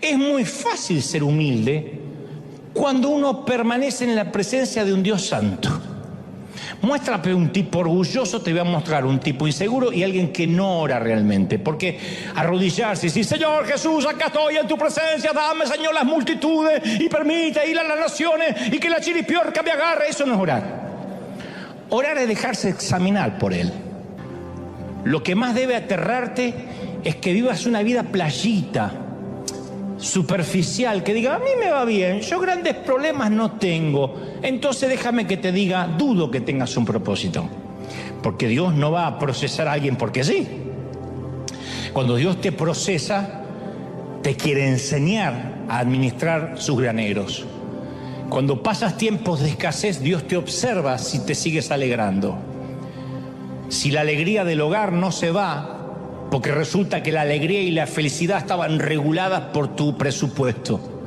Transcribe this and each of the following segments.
Es muy fácil ser humilde cuando uno permanece en la presencia de un Dios santo. Muéstrame un tipo orgulloso, te voy a mostrar un tipo inseguro y alguien que no ora realmente. Porque arrodillarse y decir, Señor Jesús, acá estoy en tu presencia, dame, Señor, las multitudes y permite ir a las naciones y que la chiripiorca me agarre, eso no es orar. Orar es dejarse examinar por Él. Lo que más debe aterrarte es que vivas una vida playita, superficial, que diga, a mí me va bien, yo grandes problemas no tengo. Entonces déjame que te diga, dudo que tengas un propósito. Porque Dios no va a procesar a alguien porque sí. Cuando Dios te procesa, te quiere enseñar a administrar sus graneros. Cuando pasas tiempos de escasez, Dios te observa si te sigues alegrando. Si la alegría del hogar no se va, porque resulta que la alegría y la felicidad estaban reguladas por tu presupuesto.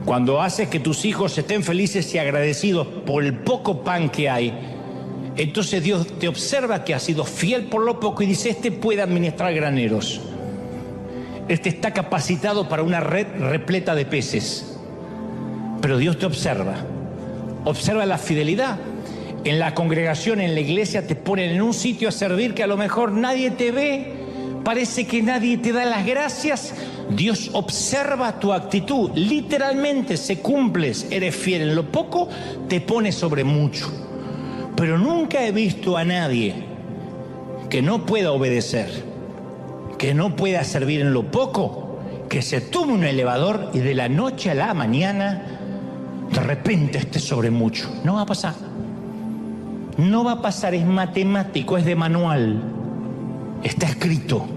Cuando haces que tus hijos estén felices y agradecidos por el poco pan que hay, entonces Dios te observa que has sido fiel por lo poco y dice, este puede administrar graneros. Este está capacitado para una red repleta de peces. Pero Dios te observa. Observa la fidelidad. En la congregación, en la iglesia, te ponen en un sitio a servir que a lo mejor nadie te ve, parece que nadie te da las gracias. Dios observa tu actitud, literalmente se cumples, eres fiel en lo poco, te pone sobre mucho. Pero nunca he visto a nadie que no pueda obedecer, que no pueda servir en lo poco, que se tome un elevador y de la noche a la mañana de repente esté sobre mucho. No va a pasar. No va a pasar, es matemático, es de manual, está escrito.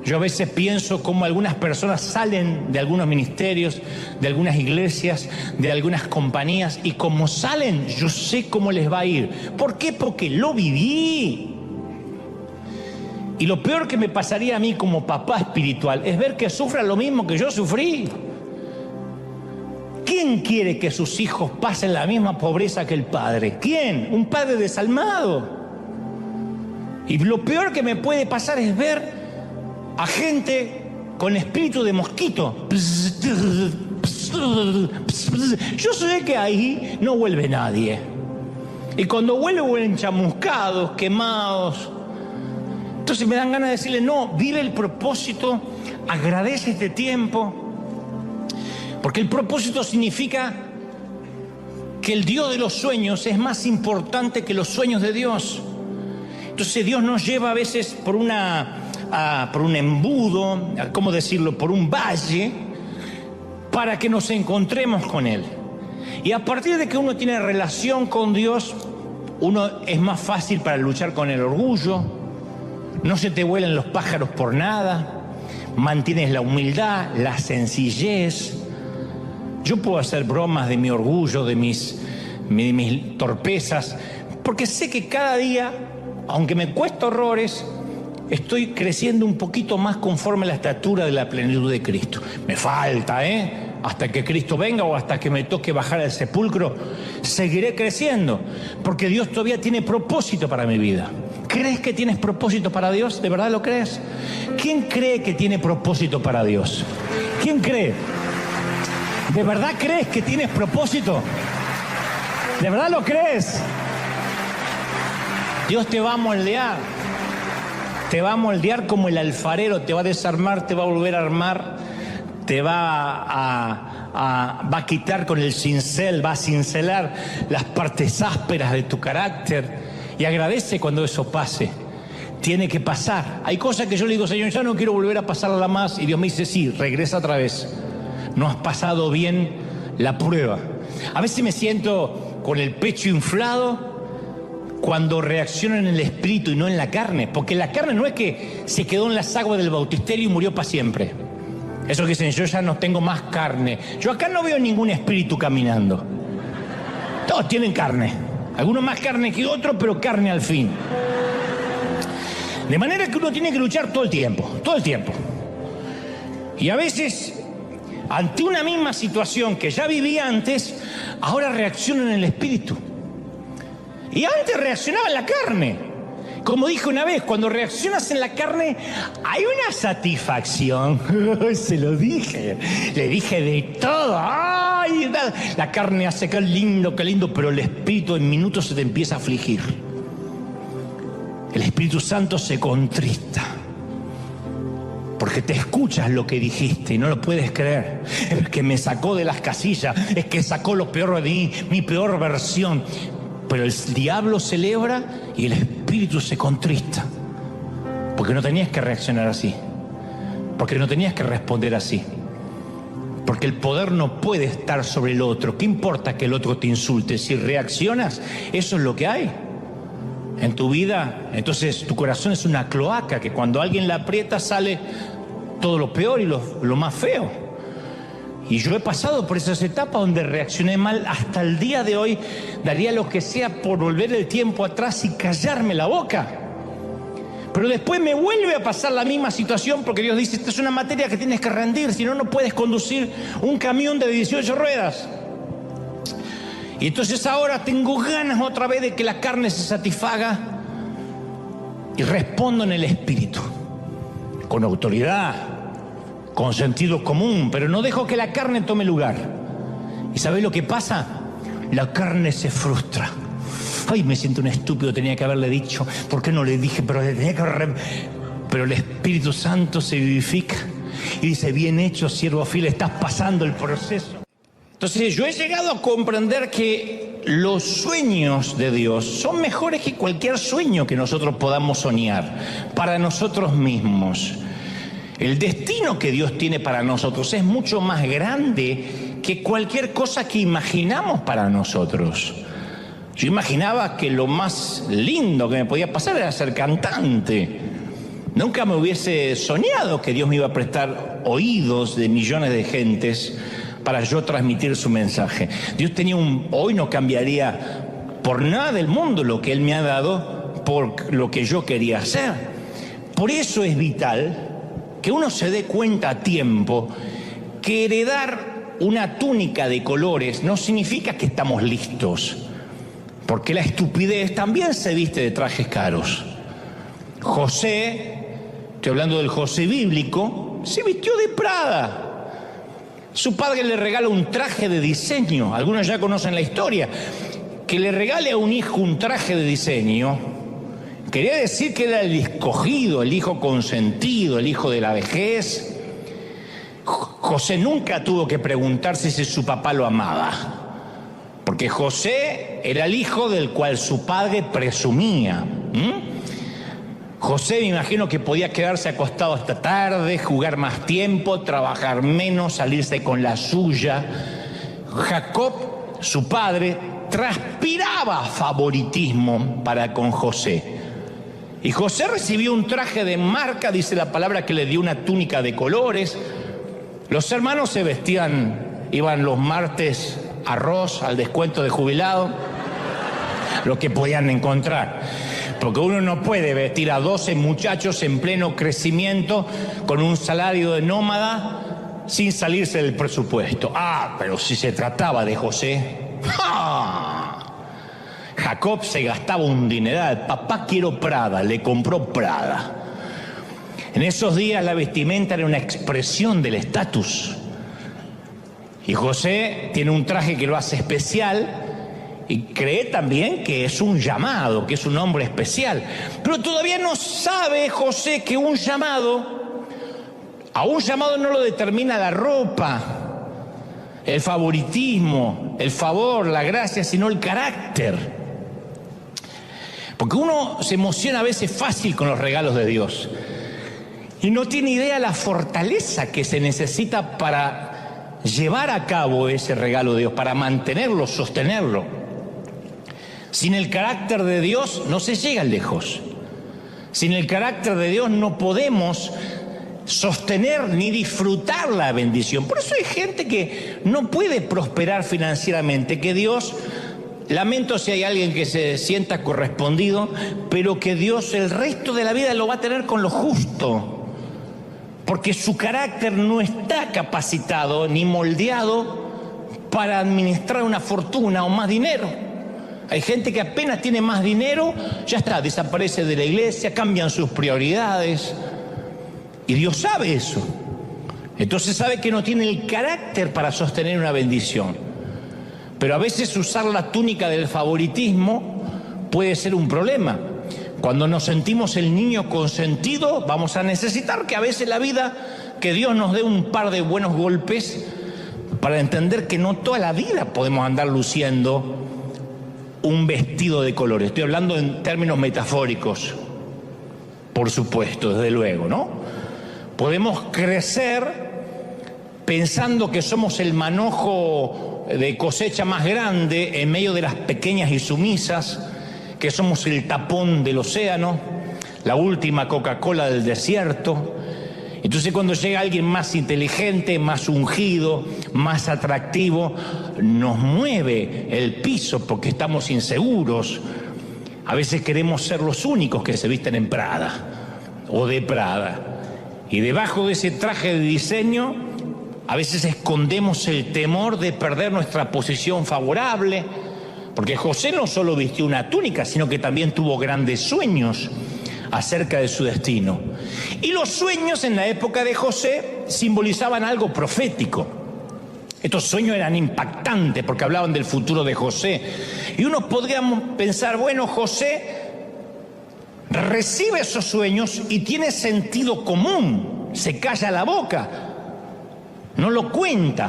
Yo a veces pienso cómo algunas personas salen de algunos ministerios, de algunas iglesias, de algunas compañías, y como salen, yo sé cómo les va a ir. ¿Por qué? Porque lo viví. Y lo peor que me pasaría a mí como papá espiritual es ver que sufran lo mismo que yo sufrí. ¿Quién quiere que sus hijos pasen la misma pobreza que el padre? ¿Quién? Un padre desalmado. Y lo peor que me puede pasar es ver a gente con espíritu de mosquito. Yo sé que ahí no vuelve nadie. Y cuando vuelven chamuscados, quemados. Entonces me dan ganas de decirle, no, vive el propósito, agradece este tiempo. Porque el propósito significa que el Dios de los sueños es más importante que los sueños de Dios. Entonces Dios nos lleva a veces por un embudo, ¿cómo decirlo?, por un valle, para que nos encontremos con Él. Y a partir de que uno tiene relación con Dios, uno es más fácil para luchar con el orgullo, no se te vuelan los pájaros por nada, mantienes la humildad, la sencillez. Yo puedo hacer bromas de mi orgullo, de mis torpezas, porque sé que cada día, aunque me cuesta horrores, estoy creciendo un poquito más conforme a la estatura de la plenitud de Cristo. Me falta, hasta que Cristo venga o hasta que me toque bajar al sepulcro, seguiré creciendo, porque Dios todavía tiene propósito para mi vida. ¿Crees que tienes propósito para Dios? ¿De verdad lo crees? ¿Quién cree que tiene propósito para Dios? ¿Quién cree? ¿De verdad crees que tienes propósito? ¿De verdad lo crees? Dios te va a moldear. Te va a moldear como el alfarero, te va a desarmar, te va a volver a armar, te va a quitar con el cincel, va a cincelar las partes ásperas de tu carácter. Y agradece cuando eso pase. Tiene que pasar. Hay cosas que yo le digo, Señor, ya no quiero volver a pasarla más. Y Dios me dice, sí, regresa otra vez. No has pasado bien la prueba. A veces me siento con el pecho inflado cuando reacciono en el espíritu y no en la carne. Porque la carne no es que se quedó en las aguas del bautisterio y murió para siempre. Eso que dicen, yo ya no tengo más carne. Yo acá no veo ningún espíritu caminando. Todos tienen carne. Algunos más carne que otros, pero carne al fin. De manera que uno tiene que luchar todo el tiempo. Todo el tiempo. Y a veces, ante una misma situación que ya vivía antes, ahora reacciono en el espíritu. Y antes reaccionaba en la carne. Como dije una vez, cuando reaccionas en la carne, hay una satisfacción. Se lo dije. Le dije de todo. ¡Ay! La carne hace qué lindo, pero el Espíritu en minutos se te empieza a afligir. El Espíritu Santo se contrista. Porque te escuchas lo que dijiste y no lo puedes creer. Es que me sacó de las casillas, es que sacó lo peor de mí, mi peor versión. Pero el diablo celebra y el Espíritu se contrista. Porque no tenías que reaccionar así. Porque no tenías que responder así. Porque el poder no puede estar sobre el otro. ¿Qué importa que el otro te insulte? Si reaccionas, eso es lo que hay en tu vida. Entonces tu corazón es una cloaca que cuando alguien la aprieta sale todo lo peor y lo más feo. Y yo he pasado por esas etapas donde reaccioné mal. Hasta el día de hoy daría lo que sea por volver el tiempo atrás y callarme la boca. Pero después me vuelve a pasar la misma situación porque Dios dice, esta es una materia que tienes que rendir, si no, no puedes conducir un camión de 18 ruedas. Y entonces ahora tengo ganas otra vez de que la carne se satisfaga y respondo en el Espíritu, con autoridad, con sentido común, pero no dejo que la carne tome lugar. ¿Y sabés lo que pasa? La carne se frustra. Ay, me siento un estúpido, tenía que haberle dicho. ¿Por qué no le dije? Pero el Espíritu Santo se vivifica y dice, bien hecho, siervo fiel, estás pasando el proceso. Entonces yo he llegado a comprender que los sueños de Dios son mejores que cualquier sueño que nosotros podamos soñar para nosotros mismos. El destino que Dios tiene para nosotros es mucho más grande que cualquier cosa que imaginamos para nosotros. Yo imaginaba que lo más lindo que me podía pasar era ser cantante. Nunca me hubiese soñado que Dios me iba a prestar oídos de millones de gentes para yo transmitir su mensaje. Dios tenía hoy no cambiaría por nada del mundo lo que Él me ha dado por lo que yo quería hacer. Por eso es vital que uno se dé cuenta a tiempo que heredar una túnica de colores no significa que estamos listos, porque la estupidez también se viste de trajes caros. José, estoy hablando del José bíblico, se vistió de Prada. Su padre le regala un traje de diseño. Algunos ya conocen la historia. Que le regale a un hijo un traje de diseño quería decir que era el escogido, el hijo consentido, el hijo de la vejez. José nunca tuvo que preguntarse si su papá lo amaba, porque José era el hijo del cual su padre presumía. José, me imagino que podía quedarse acostado hasta tarde, jugar más tiempo, trabajar menos, salirse con la suya. Jacob, su padre, transpiraba favoritismo para con José. Y José recibió un traje de marca, dice la palabra, que le dio una túnica de colores. Los hermanos se vestían, iban los martes arroz al descuento de jubilado, lo que podían encontrar. Porque uno no puede vestir a 12 muchachos en pleno crecimiento con un salario de nómada sin salirse del presupuesto. Pero si se trataba de José, Jacob se gastaba un dineral. Papá, quiero Prada, le compró Prada. En esos días la vestimenta era una expresión del estatus. Y José tiene un traje que lo hace especial y cree también que es un llamado, que es un hombre especial. Pero todavía no sabe José que a un llamado no lo determina la ropa, el favoritismo, el favor, la gracia, sino el carácter. Porque uno se emociona a veces fácil con los regalos de Dios y no tiene idea la fortaleza que se necesita para llevar a cabo ese regalo de Dios, para mantenerlo, sostenerlo. Sin el carácter de Dios no se llega lejos. Sin el carácter de Dios no podemos sostener ni disfrutar la bendición. Por eso hay gente que no puede prosperar financieramente, que Dios, lamento si hay alguien que se sienta correspondido, pero que Dios el resto de la vida lo va a tener con lo justo, porque su carácter no está capacitado ni moldeado para administrar una fortuna o más dinero. Hay gente que apenas tiene más dinero, ya está, desaparece de la iglesia, cambian sus prioridades. Y Dios sabe eso. Entonces sabe que no tiene el carácter para sostener una bendición. Pero a veces usar la túnica del favoritismo puede ser un problema. Cuando nos sentimos el niño consentido, vamos a necesitar que a veces la vida, que Dios nos dé un par de buenos golpes para entender que no toda la vida podemos andar luciendo un vestido de colores. Estoy hablando en términos metafóricos, por supuesto, desde luego, ¿no? Podemos crecer pensando que somos el manojo de cosecha más grande en medio de las pequeñas y sumisas, que somos el tapón del océano, la última Coca-Cola del desierto. Entonces cuando llega alguien más inteligente, más ungido, más atractivo, nos mueve el piso porque estamos inseguros. A veces queremos ser los únicos que se visten en Prada o de Prada. Y debajo de ese traje de diseño, a veces escondemos el temor de perder nuestra posición favorable, porque José no solo vistió una túnica, sino que también tuvo grandes sueños acerca de su destino. Y los sueños en la época de José simbolizaban algo profético. Estos sueños eran impactantes porque hablaban del futuro de José. Y uno podría pensar, bueno, José recibe esos sueños y tiene sentido común, se calla la boca, no lo cuenta.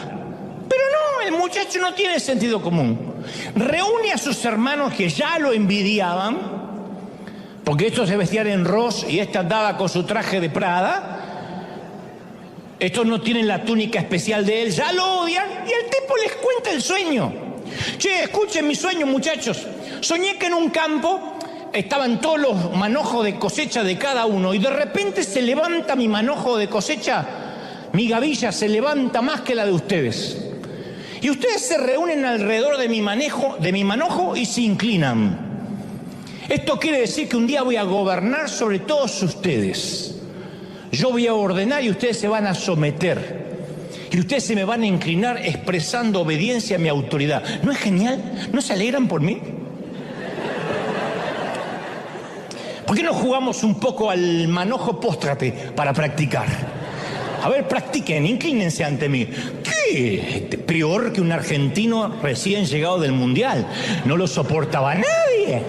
Pero no, el muchacho no tiene sentido común. Reúne a sus hermanos que ya lo envidiaban, porque estos se vestían en Ross y esta andaba con su traje de Prada. Estos no tienen la túnica especial de él, ya lo odian, y el tipo les cuenta el sueño. Che, escuchen mi sueño, muchachos. Soñé que en un campo estaban todos los manojos de cosecha de cada uno, y de repente se levanta mi manojo de cosecha, mi gavilla se levanta más que la de ustedes. Y ustedes se reúnen alrededor de mi manojo y se inclinan. Esto quiere decir que un día voy a gobernar sobre todos ustedes. Yo voy a ordenar y ustedes se van a someter. Y ustedes se me van a inclinar expresando obediencia a mi autoridad. ¿No es genial? ¿No se alegran por mí? ¿Por qué no jugamos un poco al manojo póstrate para practicar? A ver, practiquen, inclínense ante mí. ¿Qué? Peor que un argentino recién llegado del Mundial. No lo soportaba nadie.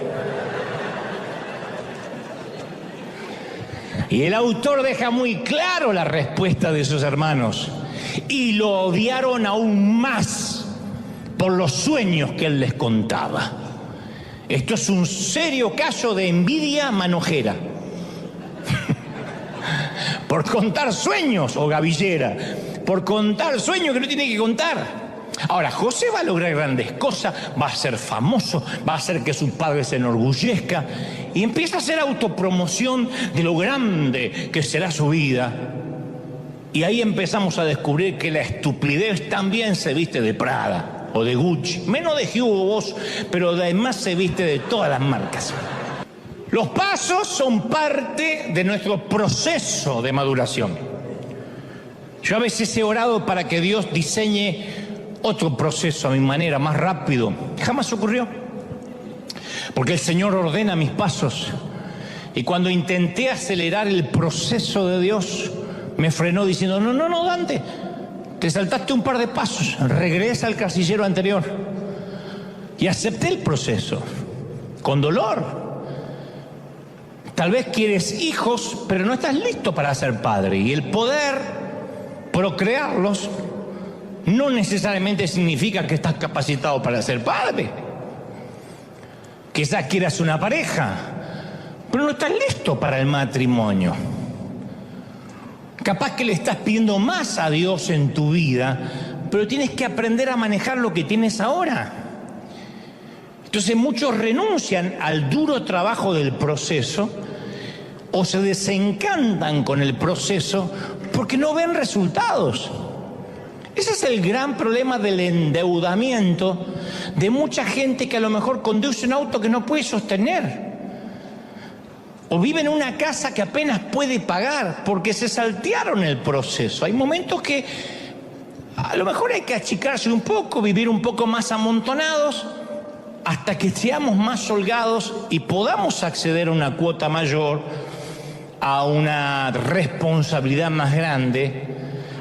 Y el autor deja muy claro la respuesta de sus hermanos. Y lo odiaron aún más por los sueños que él les contaba. Esto es un serio caso de envidia manojera. Por contar sueños, o gavillera, por contar sueños que no tiene que contar. Ahora, José va a lograr grandes cosas, va a ser famoso, va a hacer que su padre se enorgullezca y empieza a hacer autopromoción de lo grande que será su vida. Y ahí empezamos a descubrir que la estupidez también se viste de Prada o de Gucci, menos de Hugo Boss, pero además se viste de todas las marcas. Los pasos son parte de nuestro proceso de maduración. Yo a veces he orado para que Dios diseñe otro proceso a mi manera, más rápido. Jamás ocurrió. Porque el Señor ordena mis pasos. Y cuando intenté acelerar el proceso de Dios, me frenó diciendo, no, Dante, te saltaste un par de pasos, regresa al casillero anterior. Y acepté el proceso, con dolor. Tal vez quieres hijos, pero no estás listo para ser padre. Y el poder procrearlos no necesariamente significa que estás capacitado para ser padre. Quizás quieras una pareja, pero no estás listo para el matrimonio. Capaz que le estás pidiendo más a Dios en tu vida, pero tienes que aprender a manejar lo que tienes ahora. Entonces muchos renuncian al duro trabajo del proceso o se desencantan con el proceso porque no ven resultados. Ese es el gran problema del endeudamiento de mucha gente que a lo mejor conduce un auto que no puede sostener. O vive en una casa que apenas puede pagar porque se saltearon el proceso. Hay momentos que a lo mejor hay que achicarse un poco, vivir un poco más amontonados, hasta que seamos más holgados y podamos acceder a una cuota mayor, a una responsabilidad más grande.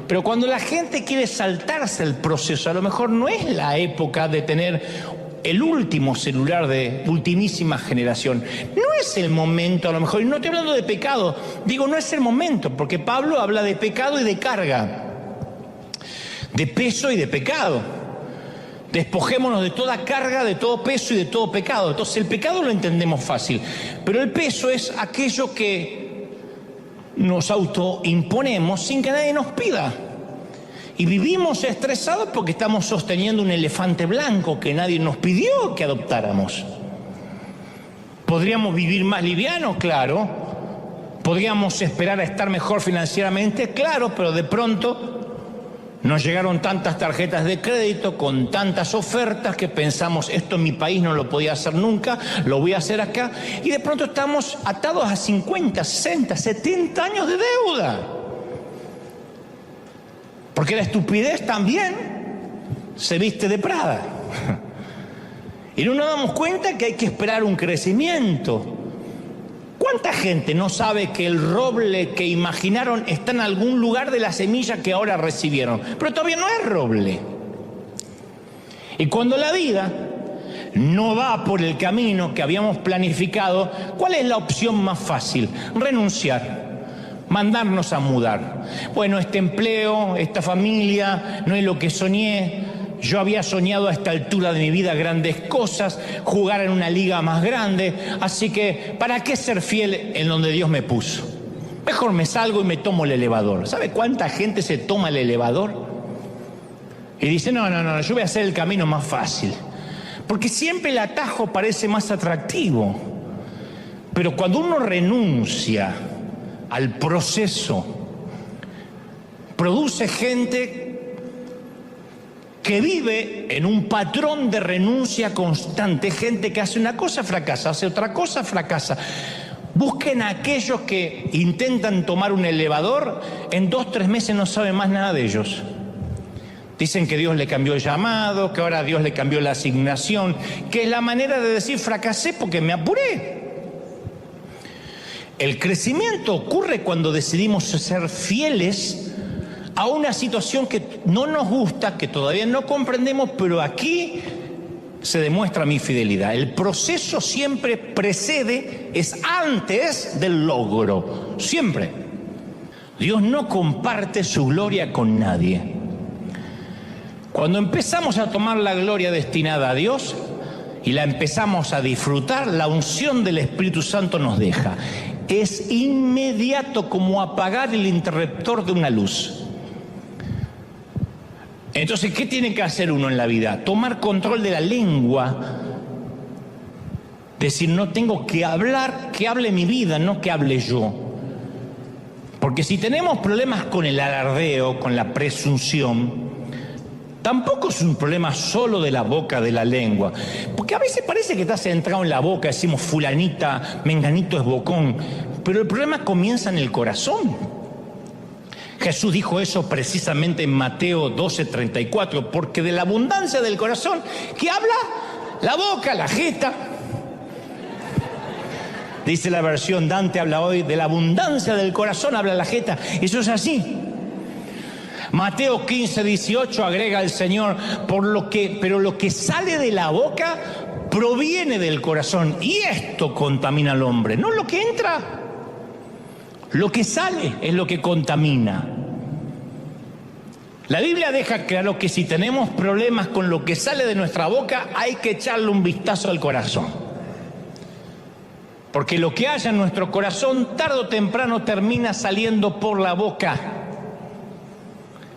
Pero cuando la gente quiere saltarse el proceso, a lo mejor no es la época de tener el último celular de ultimísima generación. No es el momento, a lo mejor, y no estoy hablando de pecado, digo, no es el momento, porque Pablo habla de pecado y de carga, de peso y de pecado. Despojémonos de toda carga, de todo peso y de todo pecado. Entonces el pecado lo entendemos fácil, pero el peso es aquello que nos autoimponemos sin que nadie nos pida. Y vivimos estresados porque estamos sosteniendo un elefante blanco que nadie nos pidió que adoptáramos. ¿Podríamos vivir más livianos? Claro. ¿Podríamos esperar a estar mejor financieramente? Claro, pero de pronto nos llegaron tantas tarjetas de crédito con tantas ofertas que pensamos, esto en mi país no lo podía hacer nunca, lo voy a hacer acá. Y de pronto estamos atados a 50, 60, 70 años de deuda. Porque la estupidez también se viste de Prada. Y no nos damos cuenta que hay que esperar un crecimiento. ¿Cuánta gente no sabe que el roble que imaginaron está en algún lugar de la semilla que ahora recibieron? Pero todavía no es roble. Y cuando la vida no va por el camino que habíamos planificado, ¿cuál es la opción más fácil? Renunciar. Mandarnos a mudar. Bueno, este empleo, esta familia, no es lo que soñé. Yo había soñado a esta altura de mi vida grandes cosas, jugar en una liga más grande, así que ¿para qué ser fiel en donde Dios me puso? Mejor me salgo y me tomo el elevador. ¿Sabe cuánta gente se toma el elevador? Y dice, no, yo voy a hacer el camino más fácil. Porque siempre el atajo parece más atractivo. Pero cuando uno renuncia al proceso, produce gente que vive en un patrón de renuncia constante, gente que hace una cosa, fracasa, hace otra cosa, fracasa. Busquen a aquellos que intentan tomar un elevador, en 2 o 3 meses no saben más nada de ellos. Dicen que Dios le cambió el llamado, que ahora Dios le cambió la asignación, que es la manera de decir fracasé porque me apuré. El crecimiento ocurre cuando decidimos ser fieles a una situación que no nos gusta, que todavía no comprendemos, pero aquí se demuestra mi fidelidad. El proceso siempre precede, es antes del logro, siempre. Dios no comparte su gloria con nadie. Cuando empezamos a tomar la gloria destinada a Dios y la empezamos a disfrutar, la unción del Espíritu Santo nos deja. Es inmediato, como apagar el interruptor de una luz. Entonces, ¿qué tiene que hacer uno en la vida? Tomar control de la lengua. Decir, no tengo que hablar, que hable mi vida, no que hable yo. Porque si tenemos problemas con el alardeo, con la presunción, tampoco es un problema solo de la boca, de la lengua. Porque a veces parece que está centrado en la boca, decimos fulanita, menganito es bocón. Pero el problema comienza en el corazón. Jesús dijo eso precisamente en Mateo 12:34, porque de la abundancia del corazón, ¿qué habla? La boca, la jeta. Dice la versión Dante, habla hoy, de la abundancia del corazón habla la jeta. Eso es así. Mateo 15:18 agrega el Señor, pero lo que sale de la boca proviene del corazón, y esto contamina al hombre, no lo que entra. Lo que sale es lo que contamina. La Biblia deja claro que si tenemos problemas con lo que sale de nuestra boca, hay que echarle un vistazo al corazón. Porque lo que haya en nuestro corazón, tarde o temprano termina saliendo por la boca.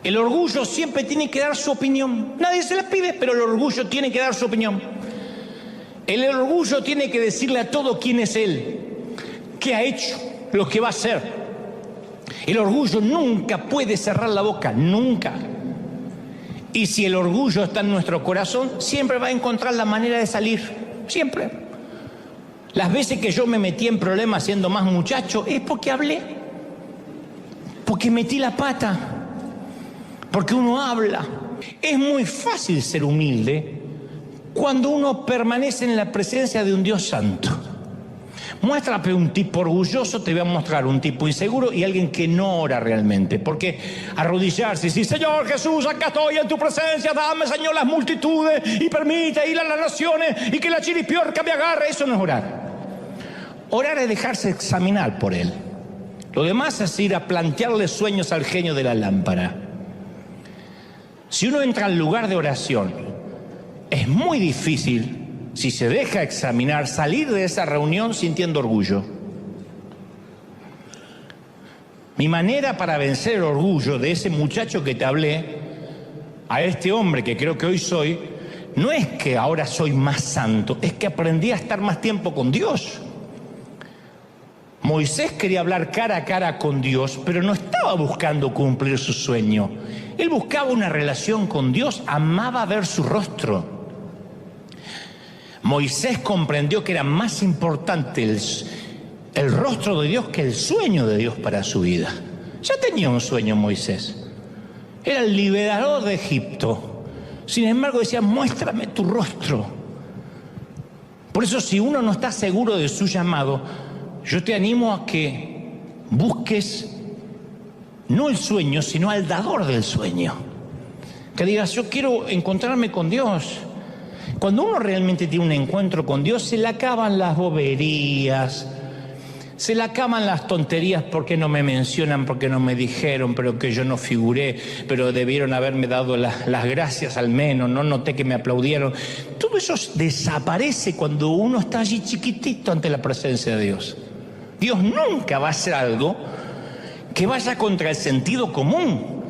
El orgullo siempre tiene que dar su opinión. Nadie se la pide, pero el orgullo tiene que dar su opinión. El orgullo tiene que decirle a todo quién es él, qué ha hecho, lo que va a hacer. El orgullo nunca puede cerrar la boca, nunca. Y si el orgullo está en nuestro corazón, siempre va a encontrar la manera de salir, siempre. Las veces que yo me metí en problemas siendo más muchacho, es porque hablé, porque metí la pata, porque uno habla. Es muy fácil ser humilde, cuando uno permanece en la presencia de un Dios santo. Muéstrame un tipo orgulloso, te voy a mostrar un tipo inseguro y alguien que no ora realmente. Porque arrodillarse y decir, Señor Jesús, acá estoy en tu presencia, dame, Señor, las multitudes y permite ir a las naciones y que la chiripiorca me agarre, eso no es orar. Orar es dejarse examinar por Él. Lo demás es ir a plantearle sueños al genio de la lámpara. Si uno entra al lugar de oración, es muy difícil, si se deja examinar, salir de esa reunión sintiendo orgullo. Mi manera para vencer el orgullo de ese muchacho que te hablé, a este hombre que creo que hoy soy, no es que ahora soy más santo, es que aprendí a estar más tiempo con Dios. Moisés quería hablar cara a cara con Dios, pero no estaba buscando cumplir su sueño. Él buscaba una relación con Dios, amaba ver su rostro. Moisés comprendió que era más importante el rostro de Dios que el sueño de Dios para su vida. Ya tenía un sueño Moisés. Era el liberador de Egipto. Sin embargo decía, muéstrame tu rostro. Por eso, si uno no está seguro de su llamado, yo te animo a que busques no el sueño, sino al dador del sueño. Que digas, yo quiero encontrarme con Dios. Cuando uno realmente tiene un encuentro con Dios, se le acaban las boberías, se le acaban las tonterías, porque no me mencionan, porque no me dijeron, pero que yo no figuré, pero debieron haberme dado las gracias al menos, no noté que me aplaudieron. Todo eso desaparece cuando uno está allí chiquitito ante la presencia de Dios. Dios nunca va a hacer algo que vaya contra el sentido común,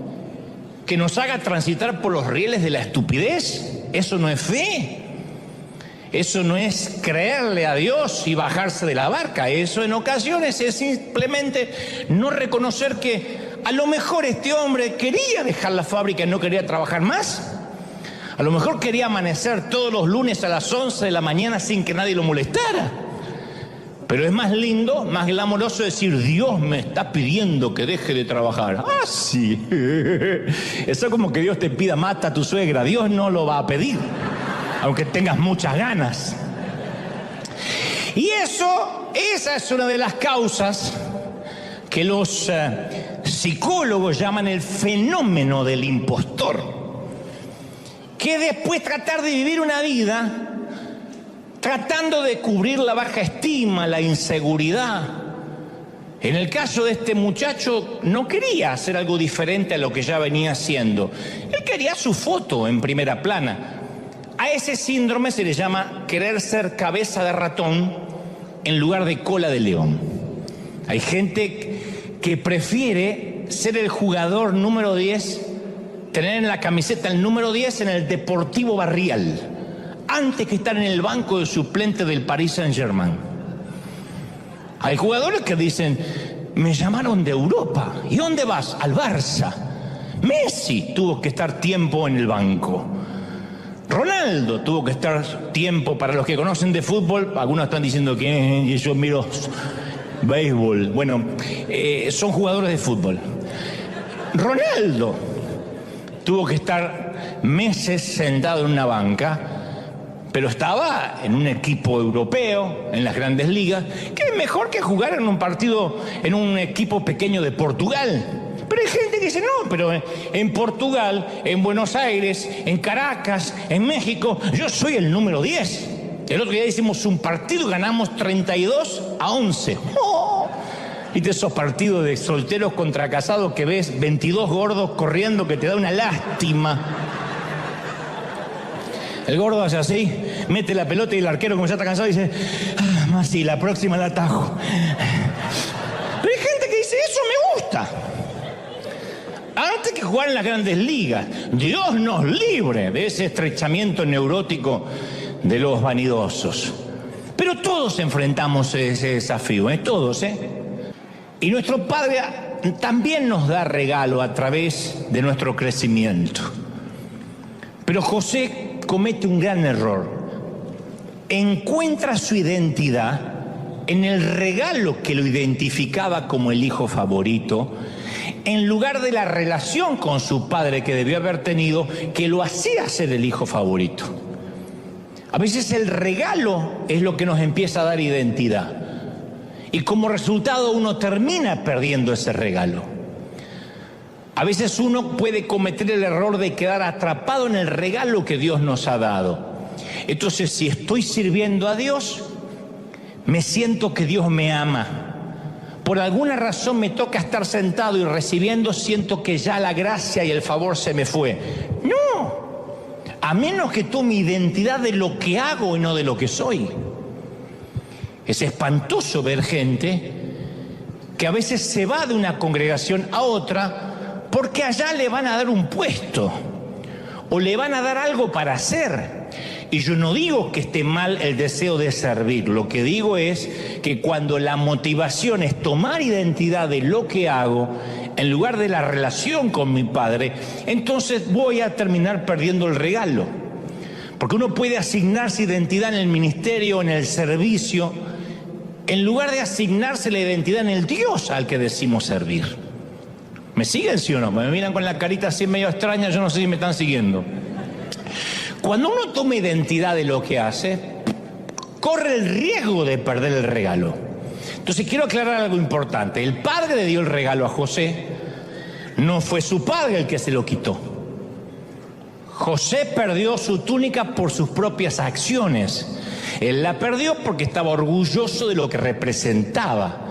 que nos haga transitar por los rieles de la estupidez. Eso no es fe. Eso no es creerle a Dios y bajarse de la barca. Eso en ocasiones es simplemente no reconocer que a lo mejor este hombre quería dejar la fábrica y no quería trabajar más. A lo mejor quería amanecer todos los lunes a las 11 de la mañana sin que nadie lo molestara. Pero es más lindo, más glamoroso decir, Dios me está pidiendo que deje de trabajar. Ah, sí. Eso es como que Dios te pida, mata a tu suegra. Dios no lo va a pedir, aunque tengas muchas ganas. Y esa es una de las causas que los psicólogos llaman el fenómeno del impostor. Que después tratar de vivir una vida tratando de cubrir la baja estima, la inseguridad. En el caso de este muchacho, no quería hacer algo diferente a lo que ya venía haciendo. Él quería su foto en primera plana. A ese síndrome se le llama querer ser cabeza de ratón en lugar de cola de león. Hay gente que prefiere ser el jugador número 10, tener en la camiseta el número 10 en el Deportivo Barrial, antes que estar en el banco de suplente del Paris Saint-Germain. Hay jugadores que dicen, me llamaron de Europa. ¿Y dónde vas? Al Barça. Messi tuvo que estar tiempo en el banco. Ronaldo tuvo que estar tiempo, para los que conocen de fútbol, algunos están diciendo que yo miro béisbol. Bueno, son jugadores de fútbol. Ronaldo tuvo que estar meses sentado en una banca, pero estaba en un equipo europeo, en las grandes ligas, que es mejor que jugar en un partido, en un equipo pequeño de Portugal. Pero hay gente que dice, no, pero en Portugal, en Buenos Aires, en Caracas, en México, yo soy el número 10. El otro día hicimos un partido y ganamos 32-11. ¡Oh! Y de esos partidos de solteros contra casados que ves 22 gordos corriendo que te da una lástima. El gordo hace así, mete la pelota y el arquero, como ya está cansado, dice, más sí, la próxima la atajo. Pero hay gente que dice, eso me gusta. Antes que jugar en las grandes ligas, Dios nos libre de ese estrechamiento neurótico de los vanidosos. Pero todos enfrentamos ese desafío, todos, Y nuestro Padre también nos da regalo a través de nuestro crecimiento. Pero José comete un gran error. Encuentra su identidad en el regalo que lo identificaba como el hijo favorito, en lugar de la relación con su padre que debió haber tenido, que lo hacía ser el hijo favorito. A veces el regalo es lo que nos empieza a dar identidad. Y como resultado uno termina perdiendo ese regalo. A veces uno puede cometer el error de quedar atrapado en el regalo que Dios nos ha dado. Entonces, si estoy sirviendo a Dios, me siento que Dios me ama. Por alguna razón me toca estar sentado y recibiendo, siento que ya la gracia y el favor se me fue. No, a menos que tome identidad de lo que hago y no de lo que soy. Es espantoso ver gente que a veces se va de una congregación a otra porque allá le van a dar un puesto o le van a dar algo para hacer. Y yo no digo que esté mal el deseo de servir, lo que digo es que cuando la motivación es tomar identidad de lo que hago, en lugar de la relación con mi Padre, entonces voy a terminar perdiendo el regalo. Porque uno puede asignarse identidad en el ministerio, en el servicio, en lugar de asignarse la identidad en el Dios al que decimos servir. ¿Me siguen, sí o no? Me miran con la carita así medio extraña, yo no sé si me están siguiendo. Cuando uno toma identidad de lo que hace, corre el riesgo de perder el regalo. Entonces quiero aclarar algo importante. El padre le dio el regalo a José, no fue su padre el que se lo quitó. José perdió su túnica por sus propias acciones. Él la perdió porque estaba orgulloso de lo que representaba.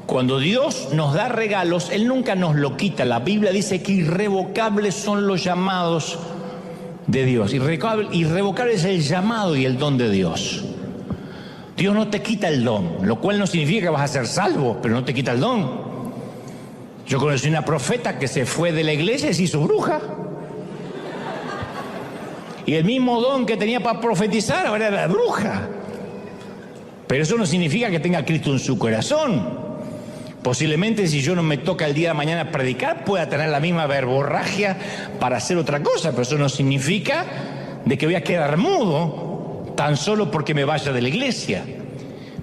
Cuando Dios nos da regalos, Él nunca nos lo quita. La Biblia dice que irrevocables son los llamados de Dios. Irrevocable es el llamado y el don de Dios. Dios no te quita el don, lo cual no significa que vas a ser salvo, pero no te quita el don. Yo conocí una profeta que se fue de la iglesia y se hizo bruja. Y el mismo don que tenía para profetizar ahora era bruja. Pero eso no significa que tenga a Cristo en su corazón. Posiblemente si yo no me toca el día de mañana predicar, pueda tener la misma verborragia para hacer otra cosa, pero eso no significa de que voy a quedar mudo tan solo porque me vaya de la iglesia.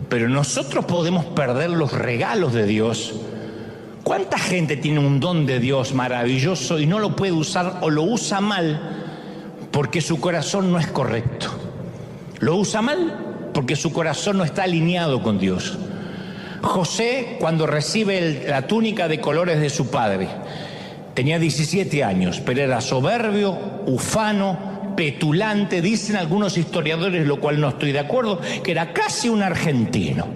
Pero nosotros podemos perder los regalos de Dios. ¿Cuánta gente tiene un don de Dios maravilloso y no lo puede usar o lo usa mal porque su corazón no es correcto? Lo usa mal porque su corazón no está alineado con Dios. José, cuando recibe la túnica de colores de su padre, tenía 17 años, pero era soberbio, ufano, petulante, dicen algunos historiadores, lo cual no estoy de acuerdo, que era casi un argentino.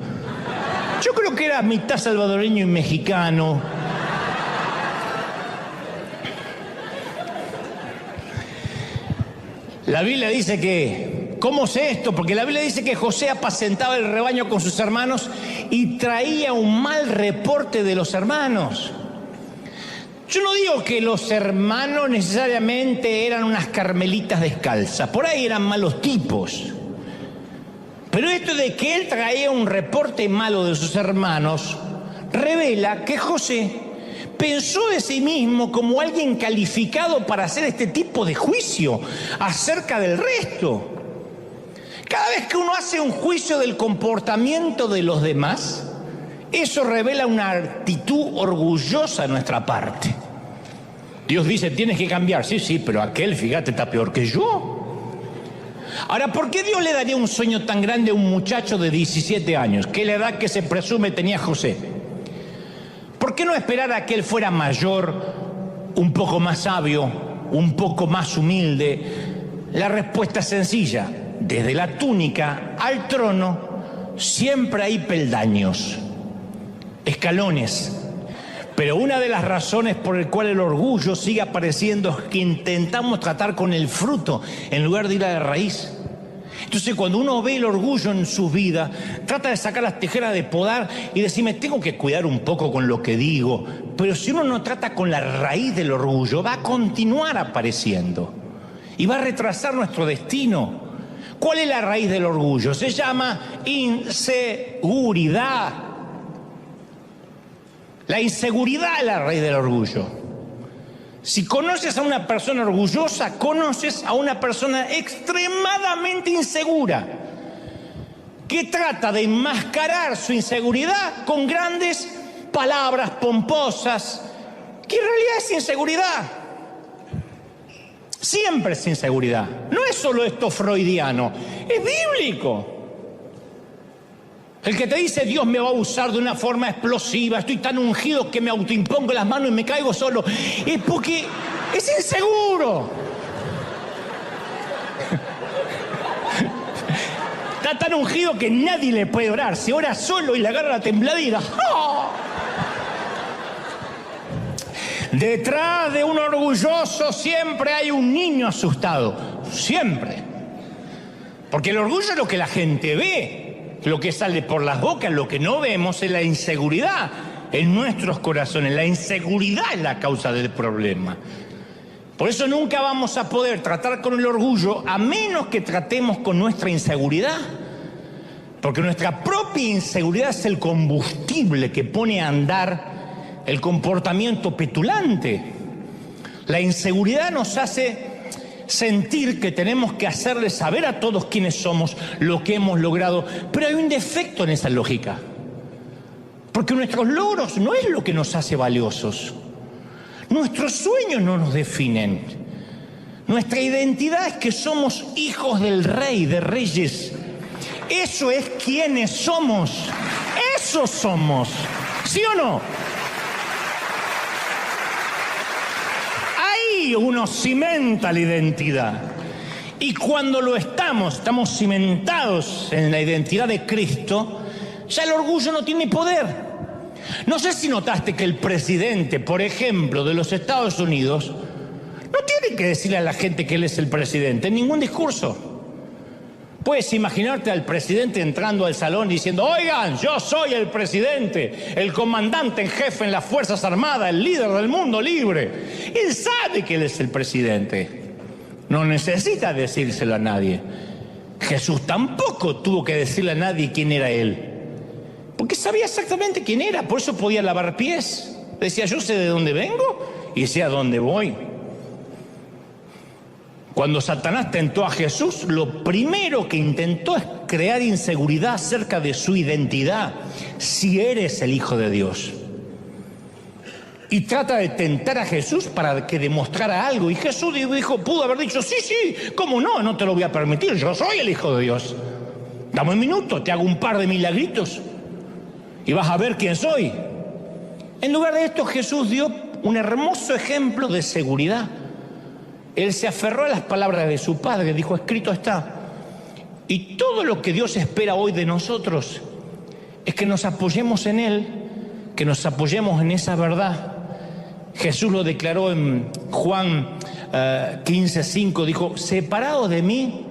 Yo creo que era mitad salvadoreño y mexicano. La Biblia dice que, ¿cómo sé esto? Porque la Biblia dice que José apacentaba el rebaño con sus hermanos y traía un mal reporte de los hermanos. Yo no digo que los hermanos necesariamente eran unas carmelitas descalzas, por ahí eran malos tipos. Pero esto de que él traía un reporte malo de sus hermanos revela que José pensó de sí mismo como alguien calificado para hacer este tipo de juicio acerca del resto. Cada vez que uno hace un juicio del comportamiento de los demás, eso revela una actitud orgullosa de nuestra parte. Dios dice, tienes que cambiar. Sí, pero aquel, fíjate, está peor que yo. Ahora, ¿por qué Dios le daría un sueño tan grande a un muchacho de 17 años? ¿Qué la edad que se presume tenía José? ¿Por qué no esperar a que él fuera mayor, un poco más sabio, un poco más humilde? La respuesta es sencilla. Desde la túnica al trono siempre hay peldaños, escalones. Pero una de las razones por el cual el orgullo sigue apareciendo es que intentamos tratar con el fruto en lugar de ir a la raíz. Entonces, cuando uno ve el orgullo en su vida, trata de sacar las tijeras de podar y decirme, tengo que cuidar un poco con lo que digo. Pero si uno no trata con la raíz del orgullo, va a continuar apareciendo y va a retrasar nuestro destino. ¿Cuál es la raíz del orgullo? Se llama inseguridad. La inseguridad es la raíz del orgullo. Si conoces a una persona orgullosa, conoces a una persona extremadamente insegura, que trata de enmascarar su inseguridad con grandes palabras pomposas, que en realidad es inseguridad. Siempre es inseguridad. No es solo esto freudiano, es bíblico. El que te dice Dios me va a usar de una forma explosiva, estoy tan ungido que me autoimpongo las manos y me caigo solo, es porque es inseguro. Está tan ungido que nadie le puede orar. Se ora solo y le agarra la tembladera. ¡Oh! Detrás de un orgulloso siempre hay un niño asustado. Siempre. Porque el orgullo es lo que la gente ve, lo que sale por las bocas. Lo que no vemos es la inseguridad en nuestros corazones. La inseguridad es la causa del problema. Por eso nunca vamos a poder tratar con el orgullo a menos que tratemos con nuestra inseguridad. Porque nuestra propia inseguridad es el combustible que pone a andar el comportamiento petulante. La inseguridad nos hace sentir que tenemos que hacerle saber a todos quiénes somos, lo que hemos logrado. Pero hay un defecto en esa lógica. Porque nuestros logros no es lo que nos hace valiosos. Nuestros sueños no nos definen. Nuestra identidad es que somos hijos del Rey, de Reyes. Eso es quienes somos. Eso somos. ¿Sí o no? Ahí uno cimenta la identidad. Y cuando lo estamos cimentados en la identidad de Cristo, ya el orgullo no tiene poder. No sé si notaste que el presidente, por ejemplo, de los Estados Unidos, no tiene que decirle a la gente que él es el presidente en ningún discurso. Puedes imaginarte al presidente entrando al salón diciendo: oigan, yo soy el presidente, el comandante en jefe en las Fuerzas Armadas, el líder del mundo libre. Él sabe que él es el presidente. No necesita decírselo a nadie. Jesús tampoco tuvo que decirle a nadie quién era él. Porque sabía exactamente quién era, por eso podía lavar pies. Decía: yo sé de dónde vengo y sé a dónde voy. Cuando Satanás tentó a Jesús, lo primero que intentó es crear inseguridad acerca de su identidad, si eres el Hijo de Dios. Y trata de tentar a Jesús para que demostrara algo. Y Jesús pudo haber dicho: sí, ¿cómo no? No te lo voy a permitir, yo soy el Hijo de Dios. Dame un minuto, te hago un par de milagritos y vas a ver quién soy. En lugar de esto, Jesús dio un hermoso ejemplo de seguridad. Él se aferró a las palabras de su Padre, dijo: escrito está. Y todo lo que Dios espera hoy de nosotros es que nos apoyemos en Él, que nos apoyemos en esa verdad. Jesús lo declaró en Juan 15:5, dijo: separados de mí,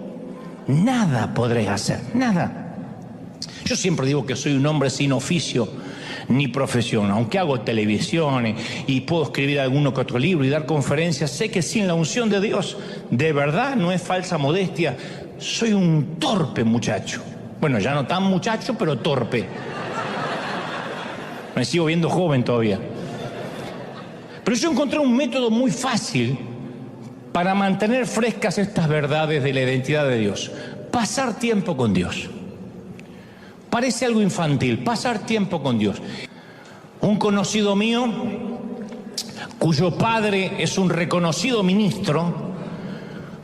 nada podréis hacer, nada. Yo siempre digo que soy un hombre sin oficio ni profesión, aunque hago televisión y puedo escribir alguno que otro libro y dar conferencias, sé que sin la unción de Dios, de verdad, no es falsa modestia, soy un torpe muchacho. Bueno, ya no tan muchacho, pero torpe. Me sigo viendo joven todavía. Pero yo encontré un método muy fácil para mantener frescas estas verdades de la identidad de Dios: pasar tiempo con Dios. Parece algo infantil, pasar tiempo con Dios. Un conocido mío, cuyo padre es un reconocido ministro,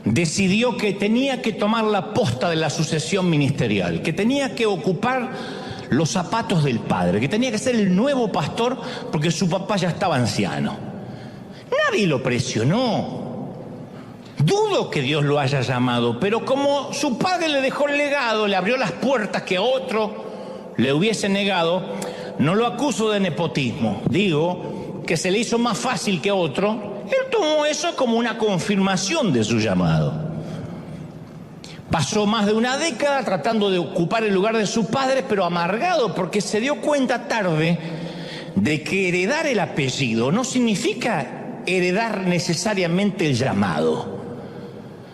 decidió que tenía que tomar la posta de la sucesión ministerial, que tenía que ocupar los zapatos del padre, que tenía que ser el nuevo pastor porque su papá ya estaba anciano. Nadie lo presionó. Dudo que Dios lo haya llamado, pero como su padre le dejó el legado, le abrió las puertas que otro le hubiese negado, no lo acuso de nepotismo. Digo que se le hizo más fácil que otro. Él tomó eso como una confirmación de su llamado. Pasó más de una década tratando de ocupar el lugar de su padre, pero amargado porque se dio cuenta tarde de que heredar el apellido no significa heredar necesariamente el llamado.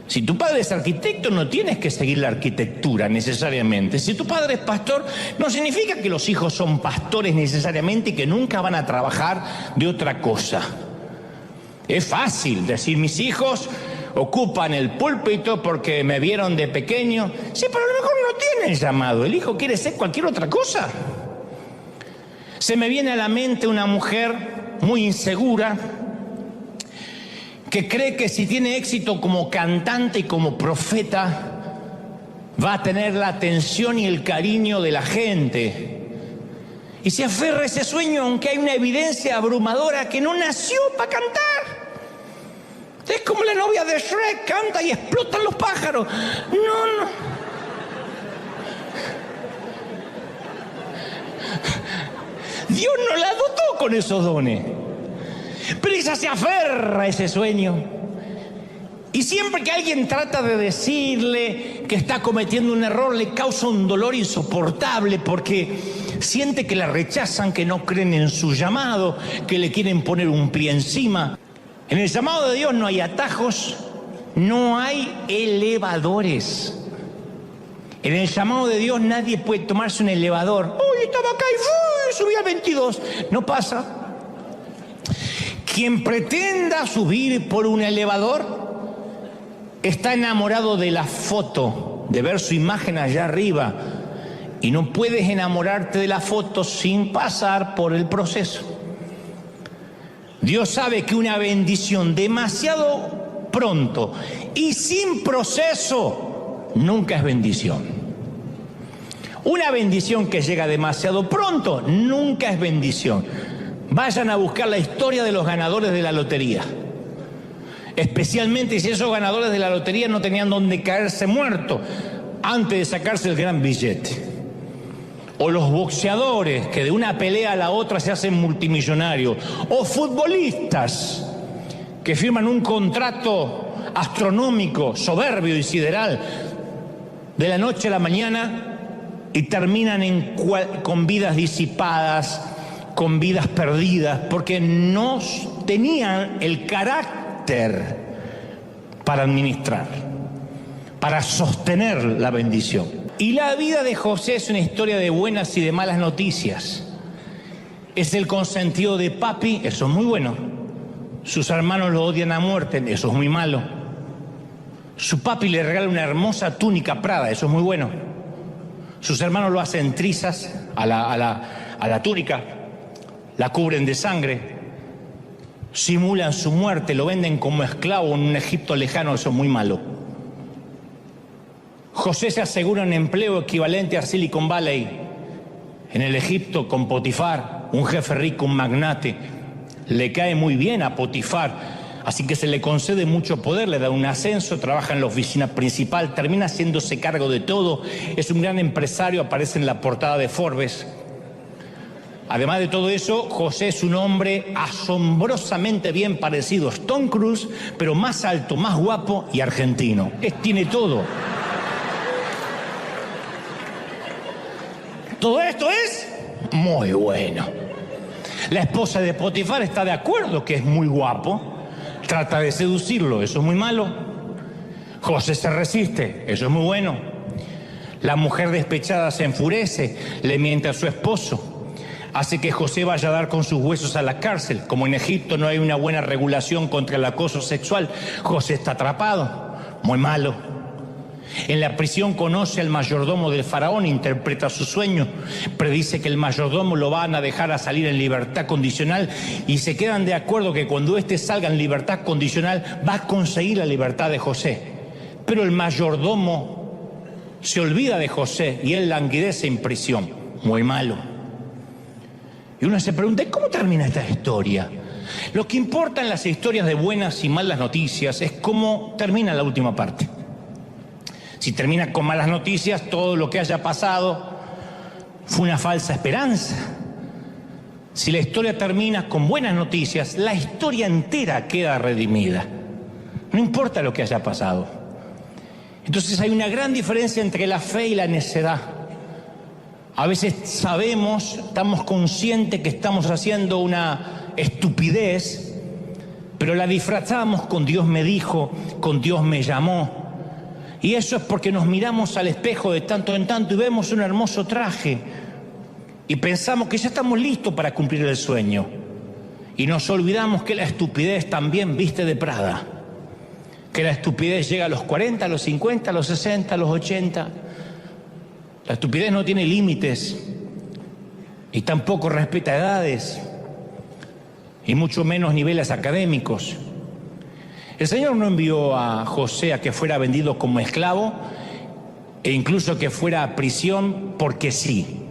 Si tu padre es arquitecto, no tienes que seguir la arquitectura necesariamente. Si tu padre es pastor, no significa que los hijos son pastores necesariamente y que nunca van a trabajar de otra cosa. Es fácil decir: mis hijos ocupan el púlpito porque me vieron de pequeño. Sí, pero a lo mejor no tienen llamado. El hijo quiere ser cualquier otra cosa. Se me viene a la mente una mujer muy insegura que cree que si tiene éxito como cantante y como profeta, va a tener la atención y el cariño de la gente. Y se aferra a ese sueño, aunque hay una evidencia abrumadora que no nació para cantar. Es como la novia de Shrek, canta y explotan los pájaros. No. Dios no la dotó con esos dones. Pero ella se aferra a ese sueño. Y siempre que alguien trata de decirle que está cometiendo un error, le causa un dolor insoportable porque siente que la rechazan, que no creen en su llamado, que le quieren poner un pie encima. En el llamado de Dios no hay atajos, no hay elevadores. En el llamado de Dios nadie puede tomarse un elevador. ¡Uy, estaba acá y subí al 22! No pasa. Quien pretenda subir por un elevador está enamorado de la foto, de ver su imagen allá arriba. Y no puedes enamorarte de la foto sin pasar por el proceso. Dios sabe que una bendición demasiado pronto y sin proceso nunca es bendición. Una bendición que llega demasiado pronto nunca es bendición. Vayan a buscar la historia de los ganadores de la lotería. Especialmente si esos ganadores de la lotería no tenían donde caerse muertos antes de sacarse el gran billete. O los boxeadores que de una pelea a la otra se hacen multimillonarios. O futbolistas que firman un contrato astronómico, soberbio y sideral de la noche a la mañana y terminan con vidas disipadas, con vidas perdidas, porque no tenían el carácter para administrar, para sostener la bendición. Y la vida de José es una historia de buenas y de malas noticias. Es el consentido de papi, eso es muy bueno. Sus hermanos lo odian a muerte, eso es muy malo. Su papi le regala una hermosa túnica Prada, eso es muy bueno. Sus hermanos lo hacen trizas a la túnica, la cubren de sangre, simulan su muerte, lo venden como esclavo en un Egipto lejano, eso es muy malo. José se asegura un empleo equivalente a Silicon Valley en el Egipto con Potifar, un jefe rico, un magnate. Le cae muy bien a Potifar, así que se le concede mucho poder, le da un ascenso, trabaja en la oficina principal, termina haciéndose cargo de todo, es un gran empresario, aparece en la portada de Forbes. Además de todo eso, José es un hombre asombrosamente bien parecido a Tom Cruise, pero más alto, más guapo y argentino. Tiene todo. Todo esto es muy bueno. La esposa de Potifar está de acuerdo que es muy guapo, trata de seducirlo, eso es muy malo. José se resiste, eso es muy bueno. La mujer despechada se enfurece, le miente a su esposo, hace que José vaya a dar con sus huesos a la cárcel. Como en Egipto no hay una buena regulación contra el acoso sexual, José está atrapado, muy malo. En la prisión conoce al mayordomo del faraón, interpreta su sueño, predice que el mayordomo lo van a dejar a salir en libertad condicional y se quedan de acuerdo que cuando éste salga en libertad condicional va a conseguir la libertad de José. Pero el mayordomo se olvida de José y él languidece en prisión, muy malo. Y uno se pregunta, ¿cómo termina esta historia? Lo que importa en las historias de buenas y malas noticias es cómo termina la última parte. Si termina con malas noticias, todo lo que haya pasado fue una falsa esperanza. Si la historia termina con buenas noticias, la historia entera queda redimida. No importa lo que haya pasado. Entonces hay una gran diferencia entre la fe y la necedad. A veces sabemos, estamos conscientes que estamos haciendo una estupidez, pero la disfrazamos con Dios me dijo, con Dios me llamó. Y eso es porque nos miramos al espejo de tanto en tanto y vemos un hermoso traje y pensamos que ya estamos listos para cumplir el sueño. Y nos olvidamos que la estupidez también viste de Prada, que la estupidez llega a los 40, a los 50, a los 60, a los 80. La estupidez no tiene límites y tampoco respeta edades y mucho menos niveles académicos. El Señor no envió a José a que fuera vendido como esclavo e incluso que fuera a prisión porque sí.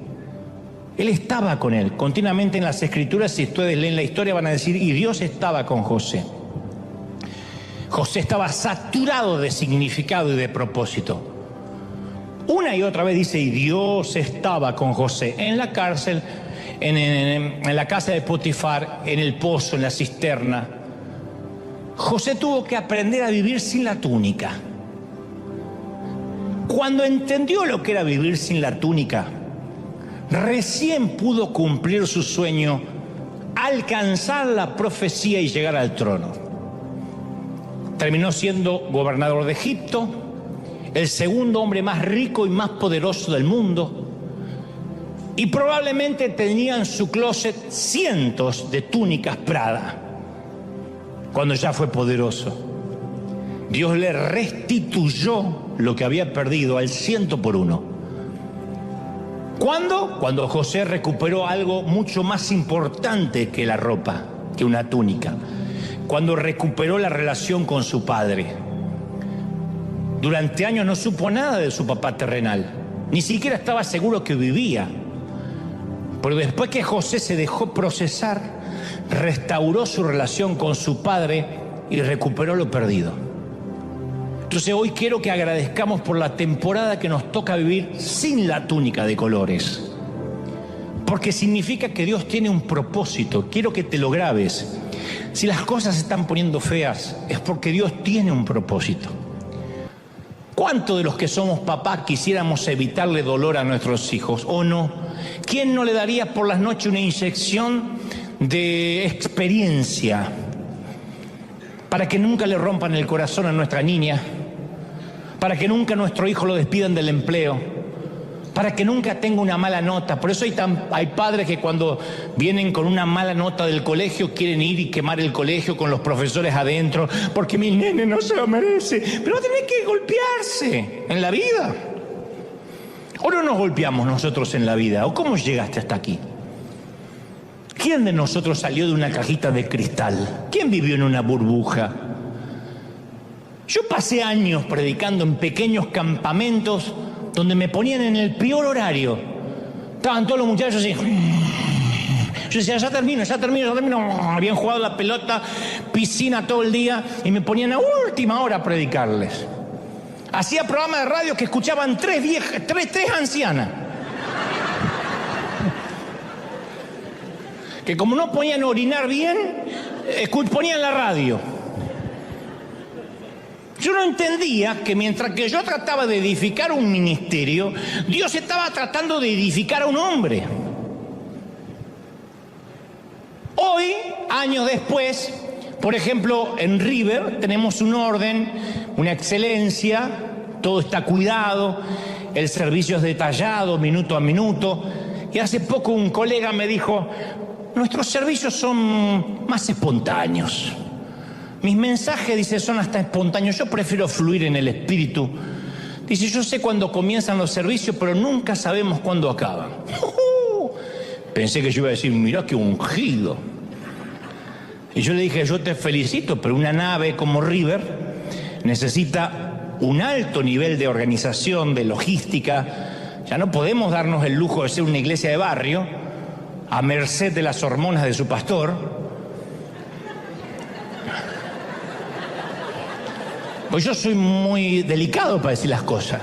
Él estaba con él. Continuamente en las Escrituras, si ustedes leen la historia, van a decir, y Dios estaba con José. José estaba saturado de significado y de propósito. Una y otra vez dice, y Dios estaba con José en la cárcel, en la casa de Potifar, en el pozo, en la cisterna. José tuvo que aprender a vivir sin la túnica. Cuando entendió lo que era vivir sin la túnica, recién pudo cumplir su sueño, alcanzar la profecía y llegar al trono. Terminó siendo gobernador de Egipto, el segundo hombre más rico y más poderoso del mundo, y probablemente tenía en su closet cientos de túnicas Prada. Cuando ya fue poderoso, Dios le restituyó lo que había perdido al 100%. ¿Cuándo? Cuando José recuperó algo mucho más importante que la ropa, que una túnica. Cuando recuperó la relación con su padre. Durante años no supo nada de su papá terrenal. Ni siquiera estaba seguro que vivía. Pero después que José se dejó procesar, restauró su relación con su padre y recuperó lo perdido. Entonces hoy quiero que agradezcamos por la temporada que nos toca vivir sin la túnica de colores. Porque significa que Dios tiene un propósito. Quiero que te lo grabes. Si las cosas se están poniendo feas, es porque Dios tiene un propósito. ¿Cuántos de los que somos papás quisiéramos evitarle dolor a nuestros hijos o no? ¿Quién no le daría por las noches una inyección de experiencia para que nunca le rompan el corazón a nuestra niña, para que nunca nuestro hijo lo despidan del empleo, para que nunca tenga una mala nota? Por eso hay padres que cuando vienen con una mala nota del colegio quieren ir y quemar el colegio con los profesores adentro, porque mi nene no se lo merece. Pero tiene que golpearse en la vida. ¿O no nos golpeamos nosotros en la vida? ¿O cómo llegaste hasta aquí? ¿Quién de nosotros salió de una cajita de cristal? ¿Quién vivió en una burbuja? Yo pasé años predicando en pequeños campamentos donde me ponían en el peor horario. Estaban todos los muchachos así. Yo decía, ya termino. Habían jugado la pelota, piscina todo el día y me ponían a última hora a predicarles. Hacía programas de radio que escuchaban tres ancianas. Que como no podían orinar bien, ponían la radio. Yo no entendía que mientras que yo trataba de edificar un ministerio, Dios estaba tratando de edificar a un hombre. Hoy, años después, por ejemplo, en River tenemos un orden, una excelencia, todo está cuidado, el servicio es detallado, minuto a minuto. Y hace poco un colega me dijo, nuestros servicios son más espontáneos. Mis mensajes, dice, son hasta espontáneos. Yo prefiero fluir en el espíritu. Dice, yo sé cuándo comienzan los servicios, pero nunca sabemos cuándo acaban. Pensé que yo iba a decir, mirá qué ungido. Y yo le dije, yo te felicito, pero una nave como River necesita un alto nivel de organización, de logística. Ya no podemos darnos el lujo de ser una iglesia de barrio a merced de las hormonas de su pastor. Pues yo soy muy delicado para decir las cosas.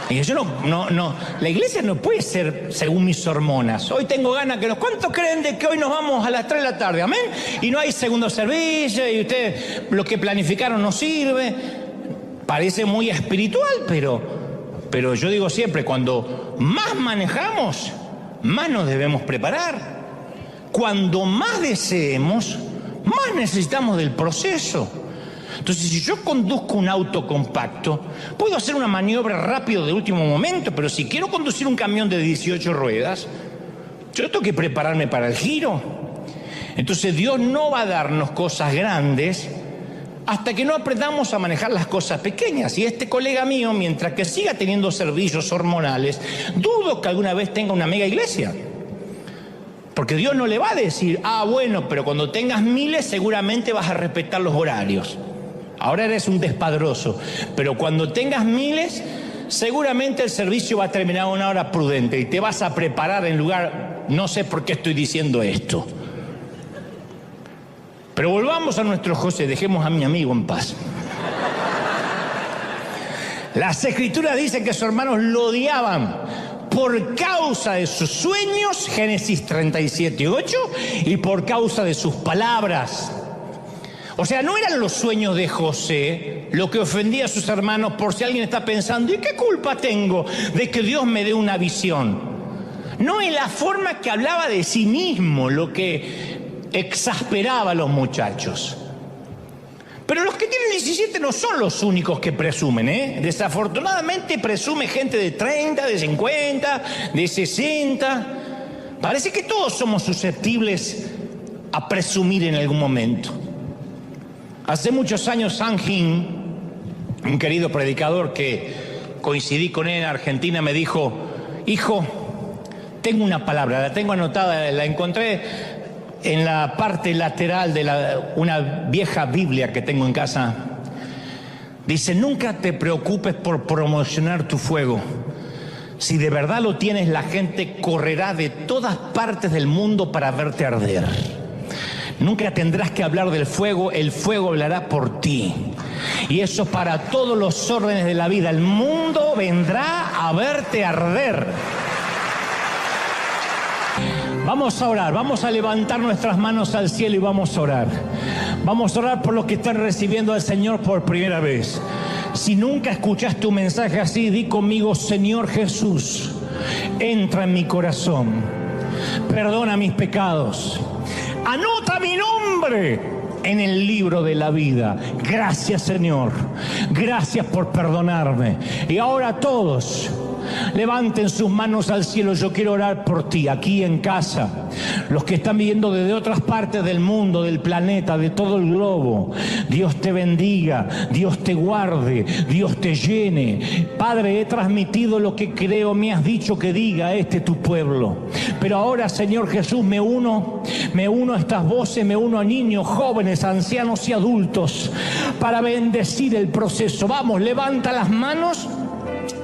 Y yo no, la iglesia no puede ser según mis hormonas. Hoy tengo ganas que ¿cuántos creen de que hoy nos vamos a las 3 de la tarde? ¿Amén? Y no hay segundo servicio y ustedes lo que planificaron no sirve. Parece muy espiritual, pero yo digo siempre, cuando más manejamos, más nos debemos preparar. Cuando más deseemos, más necesitamos del proceso. Entonces, si yo conduzco un auto compacto, puedo hacer una maniobra rápido de último momento, pero si quiero conducir un camión de 18 ruedas, yo tengo que prepararme para el giro. Entonces, Dios no va a darnos cosas grandes hasta que no aprendamos a manejar las cosas pequeñas. Y este colega mío, mientras que siga teniendo servicios hormonales, dudo que alguna vez tenga una mega iglesia. Porque Dios no le va a decir, bueno, pero cuando tengas miles seguramente vas a respetar los horarios. Ahora eres un despadroso, pero cuando tengas miles, seguramente el servicio va a terminar a una hora prudente y te vas a preparar en lugar, no sé por qué estoy diciendo esto. Pero volvamos a nuestro José, dejemos a mi amigo en paz. Las Escrituras dicen que sus hermanos lo odiaban por causa de sus sueños, Génesis 37:8, y por causa de sus palabras. O sea, no eran los sueños de José lo que ofendía a sus hermanos, por si alguien está pensando, ¿y qué culpa tengo de que Dios me dé una visión? No, es la forma que hablaba de sí mismo lo que exasperaba a los muchachos. Pero los que tienen 17 no son los únicos que presumen, ¿eh? Desafortunadamente presume gente de 30, de 50, de 60. Parece que todos somos susceptibles a presumir en algún momento. Hace muchos años, San Gin, un querido predicador que coincidí con él en Argentina, me dijo, hijo, tengo una palabra, la tengo anotada, la encontré en la parte lateral de una vieja Biblia que tengo en casa. Dice, nunca te preocupes por promocionar tu fuego. Si de verdad lo tienes, la gente correrá de todas partes del mundo para verte arder. Nunca tendrás que hablar del fuego, el fuego hablará por ti. Y eso para todos los órdenes de la vida. El mundo vendrá a verte arder. Vamos a orar, vamos a levantar nuestras manos al cielo y vamos a orar. Vamos a orar por los que están recibiendo al Señor por primera vez. Si nunca escuchaste un mensaje así, di conmigo, Señor Jesús, entra en mi corazón, perdona mis pecados, anota mi nombre en el libro de la vida. Gracias, Señor, gracias por perdonarme. Y ahora todos levanten sus manos al cielo. Yo quiero orar por ti, aquí en casa, los que están viendo desde otras partes del mundo, del planeta, de todo el globo. Dios te bendiga, Dios te guarde, Dios te llene. Padre, he transmitido lo que creo me has dicho que diga tu pueblo. Pero ahora, Señor Jesús, me uno a estas voces, me uno a niños, jóvenes, ancianos y adultos para bendecir el proceso. Vamos, levanta las manos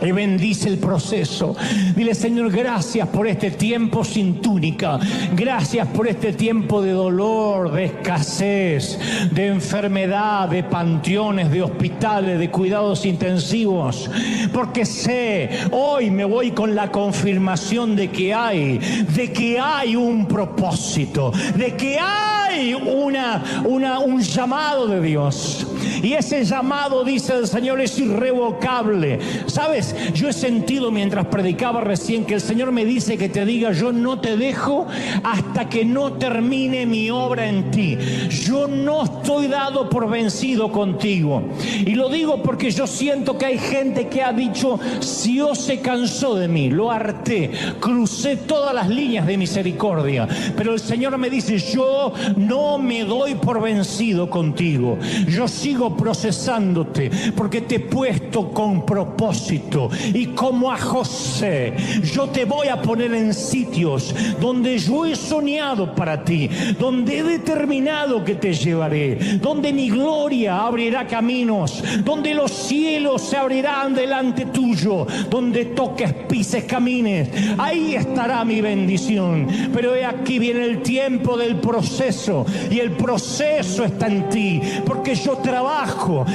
y bendice el proceso. Dile, Señor, gracias por este tiempo sin túnica. Gracias por este tiempo de dolor, de escasez, de enfermedad, de panteones, de hospitales, de cuidados intensivos. Porque sé, hoy me voy con la confirmación de que hay un propósito, de que hay un llamado de Dios. Y ese llamado, dice el Señor, es irrevocable. ¿Sabes? Yo he sentido mientras predicaba recién que el Señor me dice que te diga, yo no te dejo hasta que no termine mi obra en ti. Yo no estoy dado por vencido contigo. Y lo digo porque yo siento que hay gente que ha dicho, Dios se cansó de mí, lo harté, crucé todas las líneas de misericordia. Pero el Señor me dice, yo no me doy por vencido contigo. Yo sigo procesándote porque te he puesto con propósito. Y como a José, yo te voy a poner en sitios donde yo he soñado para ti, donde he determinado que te llevaré, donde mi gloria abrirá caminos, donde los cielos se abrirán delante tuyo, donde toques, pises, camines. Ahí estará mi bendición. Pero he aquí viene el tiempo del proceso, y el proceso está en ti, porque yo trabajo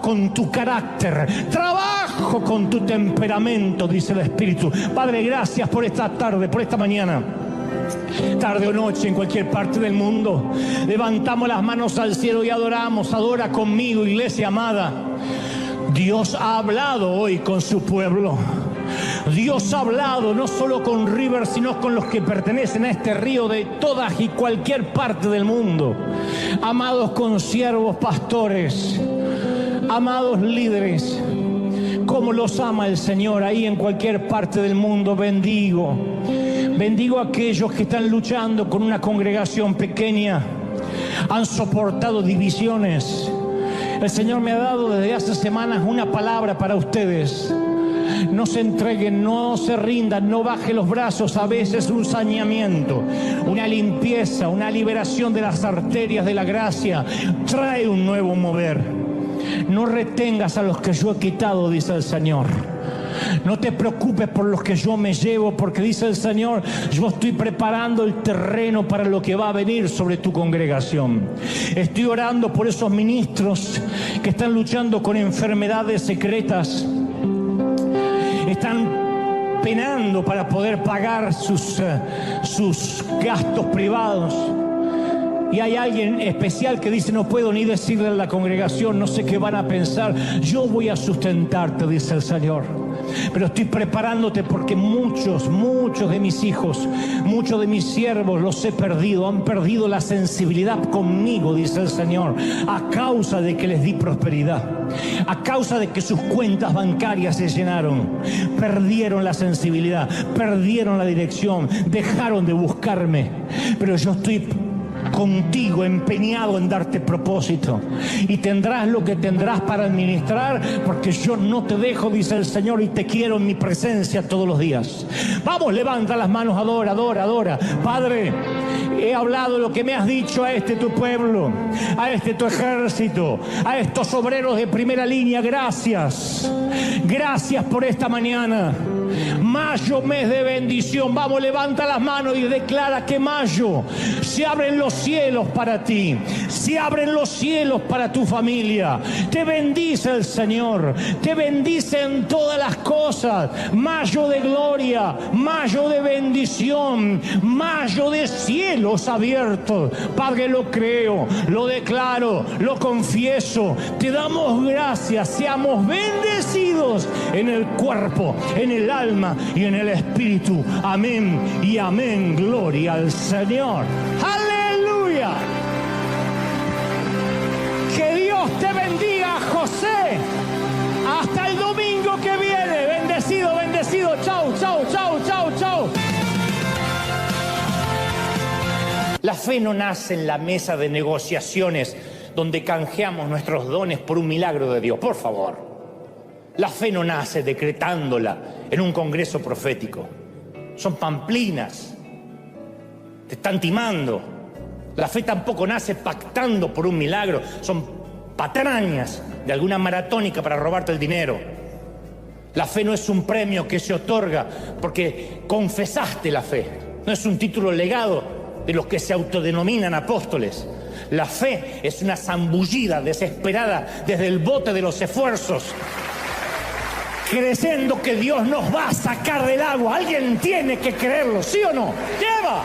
con tu carácter, trabajo con tu temperamento, dice el Espíritu. Padre, gracias por esta tarde, por esta mañana, tarde o noche, en cualquier parte del mundo. Levantamos las manos al cielo y adoramos. Adora conmigo, iglesia amada. Dios ha hablado hoy con su pueblo. Dios ha hablado no solo con River, sino con los que pertenecen a este río de todas y cualquier parte del mundo. Amados consiervos pastores, amados líderes, como los ama el Señor ahí en cualquier parte del mundo. Bendigo a aquellos que están luchando con una congregación pequeña, han soportado divisiones. El Señor me ha dado desde hace semanas una palabra para ustedes. No se entreguen, no se rindan, no baje los brazos. A veces un saneamiento, una limpieza, una liberación de las arterias de la gracia trae un nuevo mover. No retengas a los que yo he quitado, dice el Señor. No te preocupes por los que yo me llevo, porque dice el Señor, yo estoy preparando el terreno para lo que va a venir sobre tu congregación. Estoy orando por esos ministros que están luchando con enfermedades secretas. Están penando para poder pagar sus gastos privados. Y hay alguien especial que dice, no puedo ni decirle a la congregación, no sé qué van a pensar. Yo voy a sustentarte, dice el Señor. Pero estoy preparándote porque muchos de mis hijos, muchos de mis siervos los he perdido. Han perdido la sensibilidad conmigo, dice el Señor, a causa de que les di prosperidad. A causa de que sus cuentas bancarias se llenaron. Perdieron la sensibilidad, perdieron la dirección, dejaron de buscarme. Pero yo estoy contigo, empeñado en darte propósito, y tendrás lo que tendrás para administrar, porque yo no te dejo, dice el Señor, y te quiero en mi presencia todos los días. Vamos, levanta las manos, adora, adora, adora. Padre, he hablado lo que me has dicho a este tu pueblo, a este tu ejército, a estos obreros de primera línea. Gracias, gracias por esta mañana. Mayo, mes de bendición. Vamos, levanta las manos y declara que mayo se abren los cielos para ti, se abren los cielos para tu familia. Te bendice el Señor, te bendice en todas las cosas. Mayo de gloria, mayo de bendición, mayo de cielos abiertos. Padre, lo creo, lo declaro, lo confieso. Te damos gracias. Seamos bendecidos en el cuerpo, en el alma y en el espíritu. Amén y amén. Gloria al Señor. ¡Aleluya! Que Dios te bendiga, José. Hasta el domingo que viene. Bendecido, bendecido. Chau, chau, chau, chau, chau. La fe no nace en la mesa de negociaciones donde canjeamos nuestros dones por un milagro de Dios. Por favor. La fe no nace decretándola en un congreso profético. Son pamplinas. Te están timando. La fe tampoco nace pactando por un milagro. Son patrañas de alguna maratónica para robarte el dinero. La fe no es un premio que se otorga porque confesaste la fe. No es un título legado de los que se autodenominan apóstoles. La fe es una zambullida desesperada desde el bote de los esfuerzos, creyendo que Dios nos va a sacar del agua. Alguien tiene que creerlo, ¿sí o no? ¡Lleva!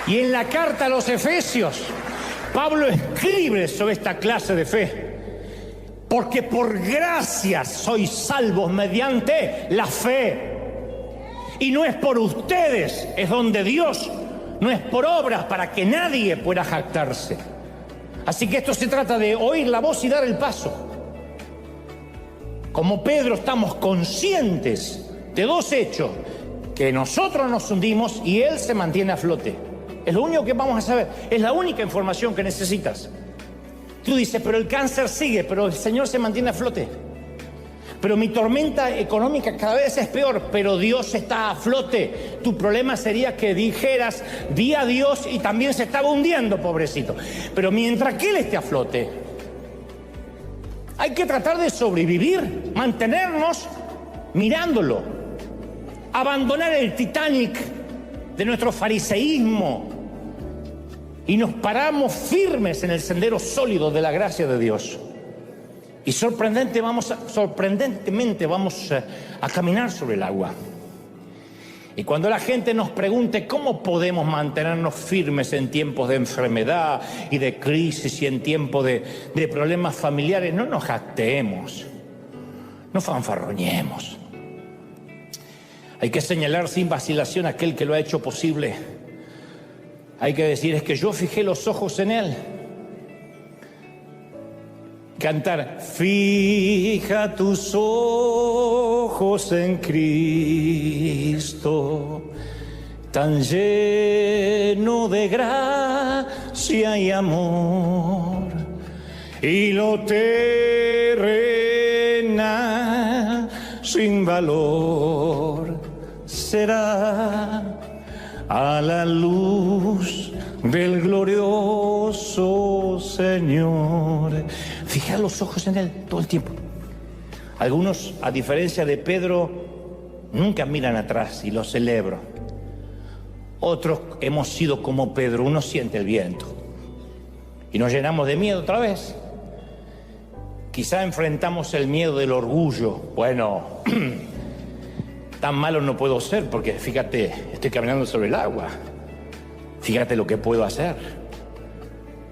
Y en la carta a los Efesios, Pablo escribe sobre esta clase de fe. Porque por gracia sois salvos mediante la fe. Y no es por ustedes, es don de Dios. No es por obras para que nadie pueda jactarse. Así que esto se trata de oír la voz y dar el paso. Como Pedro estamos conscientes de dos hechos: que nosotros nos hundimos y él se mantiene a flote. Es lo único que vamos a saber, es la única información que necesitas. Tú dices, pero el cáncer sigue, pero el Señor se mantiene a flote. Pero mi tormenta económica cada vez es peor, pero Dios está a flote. Tu problema sería que dijeras, di a Dios y también se estaba hundiendo, pobrecito. Pero mientras que Él esté a flote, hay que tratar de sobrevivir, mantenernos mirándolo, abandonar el Titanic de nuestro fariseísmo y nos paramos firmes en el sendero sólido de la gracia de Dios. Y sorprendentemente vamos a caminar sobre el agua. Y cuando la gente nos pregunte cómo podemos mantenernos firmes en tiempos de enfermedad y de crisis y en tiempos de problemas familiares, no nos jactemos, no fanfarroñemos. Hay que señalar sin vacilación a aquel que lo ha hecho posible. Hay que decir, es que yo fijé los ojos en Él. Cantar, fija tus ojos en Cristo, tan lleno de gracia y amor, y lo terreno sin valor será a la luz del glorioso Señor. Fija los ojos en Él todo el tiempo. Algunos, a diferencia de Pedro, nunca miran atrás y lo celebro. Otros hemos sido como Pedro, uno siente el viento y nos llenamos de miedo otra vez. Quizá enfrentamos el miedo del orgullo. Bueno, tan malo no puedo ser porque fíjate, estoy caminando sobre el agua. Fíjate lo que puedo hacer.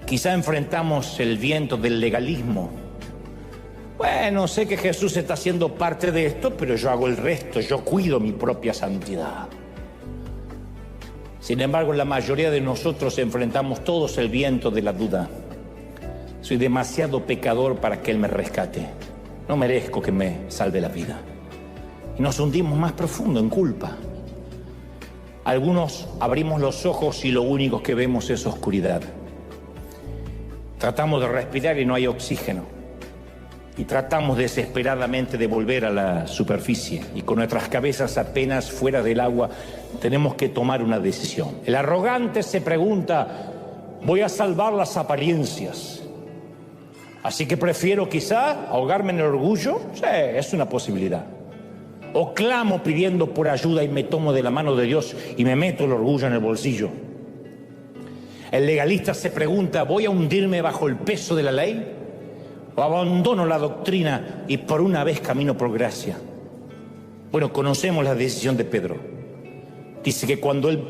Quizá enfrentamos el viento del legalismo. Bueno, sé que Jesús está haciendo parte de esto, pero yo hago el resto, yo cuido mi propia santidad. Sin embargo, la mayoría de nosotros enfrentamos todos el viento de la duda. Soy demasiado pecador para que Él me rescate. No merezco que me salve la vida. Y nos hundimos más profundo en culpa. Algunos abrimos los ojos y lo único que vemos es oscuridad. Tratamos de respirar y no hay oxígeno. Y tratamos desesperadamente de volver a la superficie. Y con nuestras cabezas apenas fuera del agua, tenemos que tomar una decisión. El arrogante se pregunta, voy a salvar las apariencias. Así que prefiero quizá ahogarme en el orgullo. Sí, es una posibilidad. O clamo pidiendo por ayuda y me tomo de la mano de Dios y me meto el orgullo en el bolsillo. El legalista se pregunta, ¿voy a hundirme bajo el peso de la ley? ¿O abandono la doctrina y por una vez camino por gracia? Bueno, conocemos la decisión de Pedro. Dice que cuando él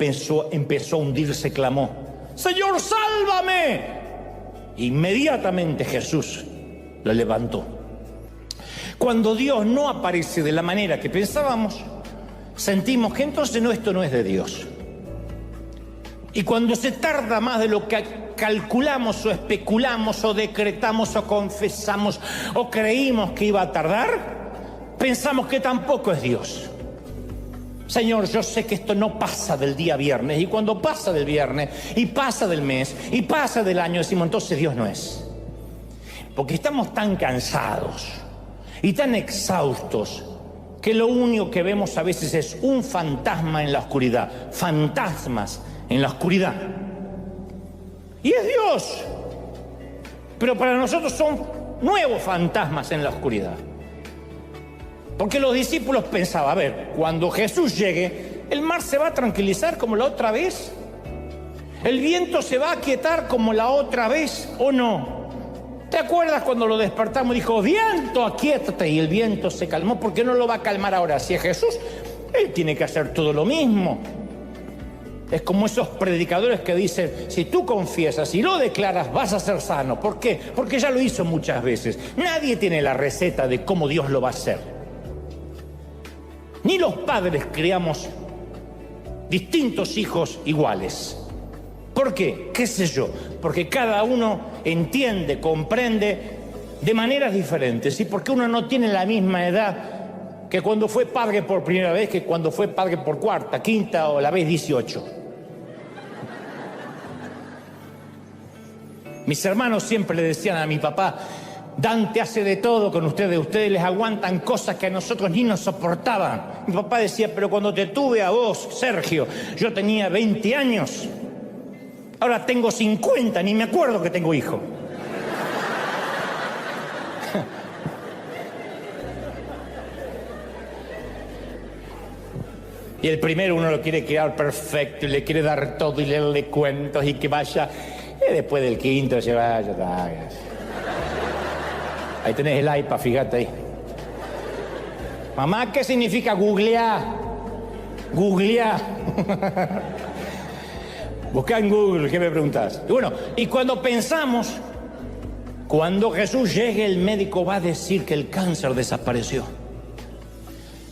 empezó a hundirse, clamó, ¡Señor, sálvame! Inmediatamente Jesús lo levantó. Cuando Dios no aparece de la manera que pensábamos, sentimos que entonces esto no es de Dios. Y cuando se tarda más de lo que calculamos o especulamos o decretamos o confesamos o creímos que iba a tardar, pensamos que tampoco es Dios. Señor, yo sé que esto no pasa del día viernes, y cuando pasa del viernes y pasa del mes y pasa del año, decimos entonces Dios no es. Porque estamos tan cansados y tan exhaustos que lo único que vemos a veces es un fantasma en la oscuridad, fantasmas en la oscuridad. Y es Dios, pero para nosotros son nuevos fantasmas en la oscuridad. Porque los discípulos pensaban, a ver, cuando Jesús llegue, el mar se va a tranquilizar como la otra vez, el viento se va a aquietar como la otra vez, ¿o no? ¿Te acuerdas cuando lo despertamos? Dijo, viento, aquíétate, y el viento se calmó. ¿Por qué no lo va a calmar ahora? Si es Jesús, Él tiene que hacer todo lo mismo. Es como esos predicadores que dicen, si tú confiesas y lo declaras, vas a ser sano. ¿Por qué? Porque ya lo hizo muchas veces. Nadie tiene la receta de cómo Dios lo va a hacer. Ni los padres criamos distintos hijos iguales. ¿Por qué? ¿Qué sé yo? Porque cada uno entiende, comprende de maneras diferentes. Y porque uno no tiene la misma edad que cuando fue padre por primera vez, que cuando fue padre por cuarta, quinta o la vez 18. Mis hermanos siempre le decían a mi papá, Dante hace de todo con ustedes les aguantan cosas que a nosotros ni nos soportaban. Mi papá decía, pero cuando te tuve a vos, Sergio, yo tenía 20 años. Ahora tengo 50, ni me acuerdo que tengo hijo. Y el primero uno lo quiere criar perfecto y le quiere dar todo y leerle cuentos y que vaya. Y después del quinto se vaya. Ahí tenés el iPad, fíjate ahí. Mamá, ¿qué significa googlear? Googlear. Busca en Google, ¿qué me preguntás? Y bueno, y cuando pensamos, cuando Jesús llegue, el médico va a decir que el cáncer desapareció.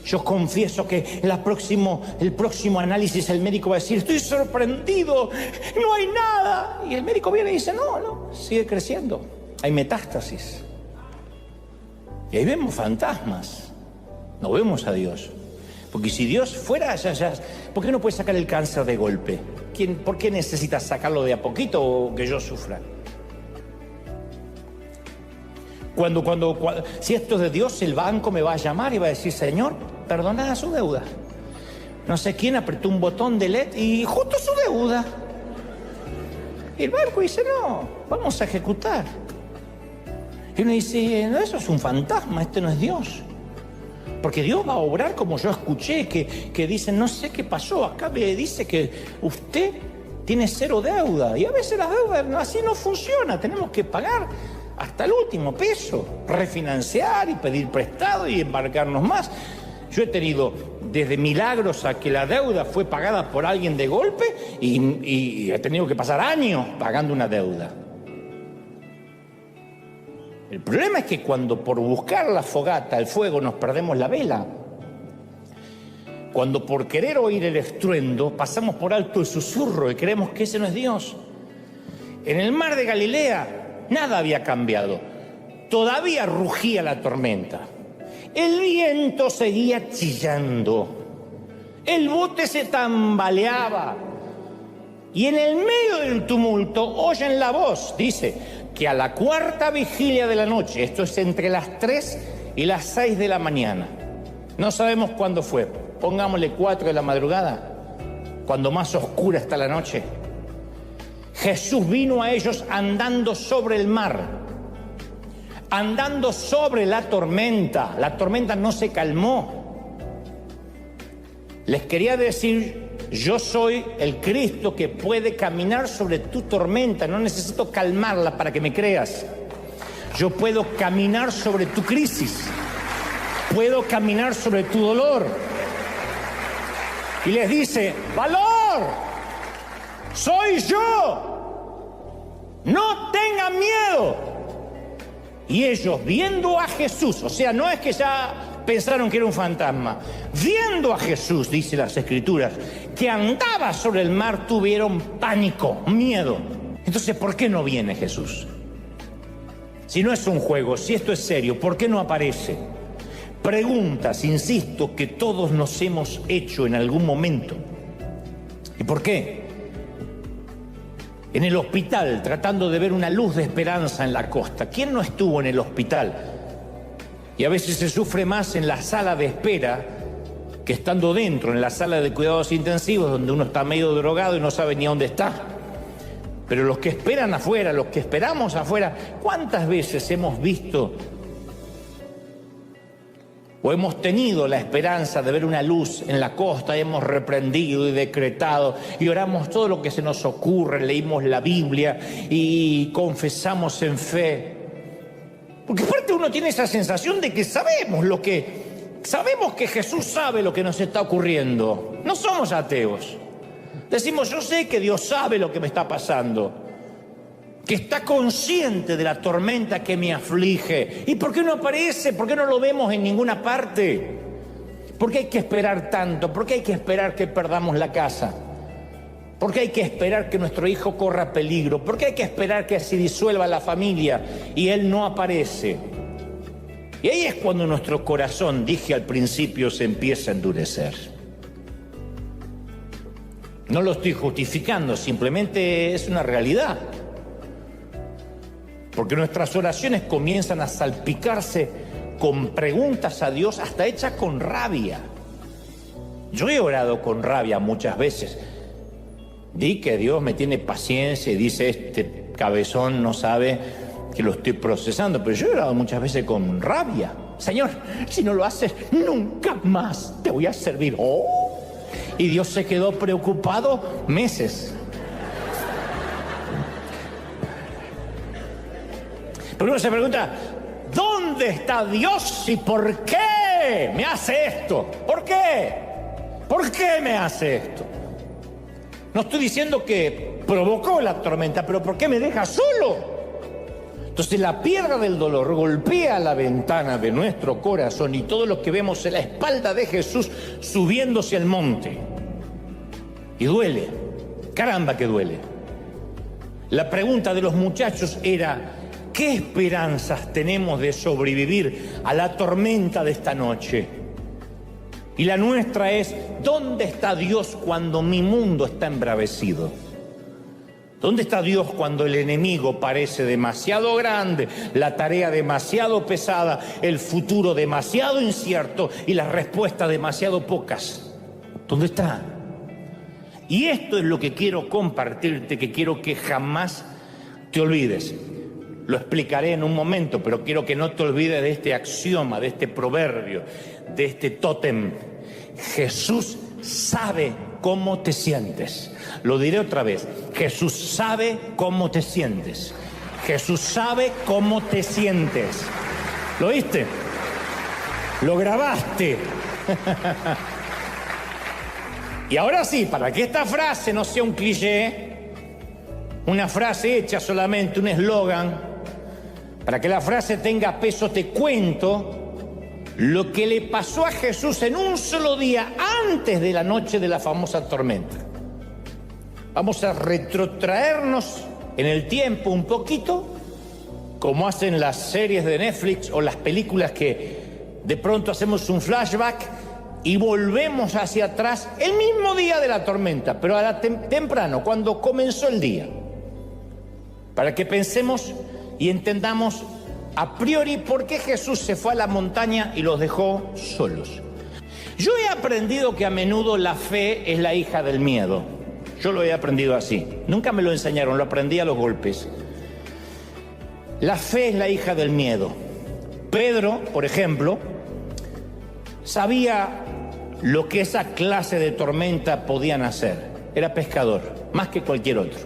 Yo confieso que el próximo análisis el médico va a decir, estoy sorprendido, no hay nada. Y el médico viene y dice, no, sigue creciendo. Hay metástasis. Y ahí vemos fantasmas, no vemos a Dios. Porque si Dios fuera allá, ¿por qué no puede sacar el cáncer de golpe? ¿Por qué necesitas sacarlo de a poquito o que yo sufra? Si esto es de Dios, el banco me va a llamar y va a decir, Señor, perdona su deuda. No sé quién apretó un botón de LED y justo su deuda. Y el banco dice, no, vamos a ejecutar. Y uno dice, no, eso es un fantasma, este no es Dios. Porque Dios va a obrar como yo escuché, que dicen, no sé qué pasó, acá me dice que usted tiene 0 deuda. Y a veces las deudas así no funciona, tenemos que pagar hasta el último peso, refinanciar y pedir prestado y embarcarnos más. Yo he tenido desde milagros a que la deuda fue pagada por alguien de golpe y he tenido que pasar años pagando una deuda. El problema es que cuando por buscar la fogata, el fuego, nos perdemos la vela, cuando por querer oír el estruendo pasamos por alto el susurro y creemos que ese no es Dios. En el mar de Galilea nada había cambiado, todavía rugía la tormenta, el viento seguía chillando, el bote se tambaleaba y en el medio del tumulto oyen la voz, dice, que a la 4ª vigilia de la noche, esto es entre las 3 y las 6 de la mañana, no sabemos cuándo fue, pongámosle 4 de la madrugada, cuando más oscura está la noche, Jesús vino a ellos andando sobre el mar, andando sobre la tormenta no se calmó. Les quería decir, yo soy el Cristo que puede caminar sobre tu tormenta, no necesito calmarla para que me creas. Yo puedo caminar sobre tu crisis, puedo caminar sobre tu dolor. Y les dice, valor, soy yo, no tengan miedo. Y ellos, viendo a Jesús, o sea, no es que ya pensaron que era un fantasma, viendo a Jesús, dice las Escrituras, que andaba sobre el mar, tuvieron pánico, miedo. Entonces, ¿por qué no viene Jesús? Si no es un juego, si esto es serio, ¿por qué no aparece? Preguntas, insisto, que todos nos hemos hecho en algún momento. ¿Y por qué? En el hospital, tratando de ver una luz de esperanza en la costa. ¿Quién no estuvo en el hospital? Y a veces se sufre más en la sala de espera que estando dentro, en la sala de cuidados intensivos, donde uno está medio drogado y no sabe ni a dónde está. Pero los que esperan afuera, los que esperamos afuera, ¿cuántas veces hemos visto o hemos tenido la esperanza de ver una luz en la costa, hemos reprendido y decretado y oramos todo lo que se nos ocurre, leímos la Biblia y confesamos en fe? Porque aparte uno tiene esa sensación de que sabemos que Jesús sabe lo que nos está ocurriendo. No somos ateos. Decimos, yo sé que Dios sabe lo que me está pasando, que está consciente de la tormenta que me aflige. ¿Y por qué no aparece? ¿Por qué no lo vemos en ninguna parte? ¿Por qué hay que esperar tanto? ¿Por qué hay que esperar que perdamos la casa? ¿Por qué hay que esperar que nuestro hijo corra peligro? ¿Por qué hay que esperar que se disuelva la familia y él no aparece? Y ahí es cuando nuestro corazón, dije al principio, se empieza a endurecer. No lo estoy justificando, simplemente es una realidad. Porque nuestras oraciones comienzan a salpicarse con preguntas a Dios, hasta hechas con rabia. Yo he orado con rabia muchas veces. Di que Dios me tiene paciencia y dice, este cabezón no sabe que lo estoy procesando. Pero yo he orado muchas veces con rabia. Señor, si no lo haces, nunca más te voy a servir. Oh. Y Dios se quedó preocupado meses. Pero uno se pregunta, ¿dónde está Dios y por qué me hace esto? ¿Por qué? ¿Por qué me hace esto? No estoy diciendo que provocó la tormenta, pero ¿por qué me deja solo? Entonces la piedra del dolor golpea la ventana de nuestro corazón y todo lo que vemos es la espalda de Jesús subiéndose al monte. Y duele, caramba que duele. La pregunta de los muchachos era, ¿qué esperanzas tenemos de sobrevivir a la tormenta de esta noche? Y la nuestra es, ¿dónde está Dios cuando mi mundo está embravecido? ¿Dónde está Dios cuando el enemigo parece demasiado grande, la tarea demasiado pesada, el futuro demasiado incierto y las respuestas demasiado pocas? ¿Dónde está? Y esto es lo que quiero compartirte, que quiero que jamás te olvides. Lo explicaré en un momento, pero quiero que no te olvides de este axioma, de este proverbio, de este tótem. Jesús sabe cómo te sientes. Lo diré otra vez. Jesús sabe cómo te sientes. Jesús sabe cómo te sientes. ¿Lo oíste? Lo grabaste. Y ahora sí, para que esta frase no sea un cliché, una frase hecha solamente, un eslogan, para que la frase tenga peso, te cuento lo que le pasó a Jesús en un solo día antes de la noche de la famosa tormenta. Vamos a retrotraernos en el tiempo un poquito, como hacen las series de Netflix o las películas que de pronto hacemos un flashback y volvemos hacia atrás el mismo día de la tormenta, pero temprano, cuando comenzó el día, para que pensemos y entendamos a priori por qué Jesús se fue a la montaña y los dejó solos. Yo he aprendido que a menudo la fe es la hija del miedo. Yo lo he aprendido así. Nunca me lo enseñaron, lo aprendí a los golpes. La fe es la hija del miedo. Pedro, por ejemplo, sabía lo que esa clase de tormenta podían hacer. Era pescador, más que cualquier otro.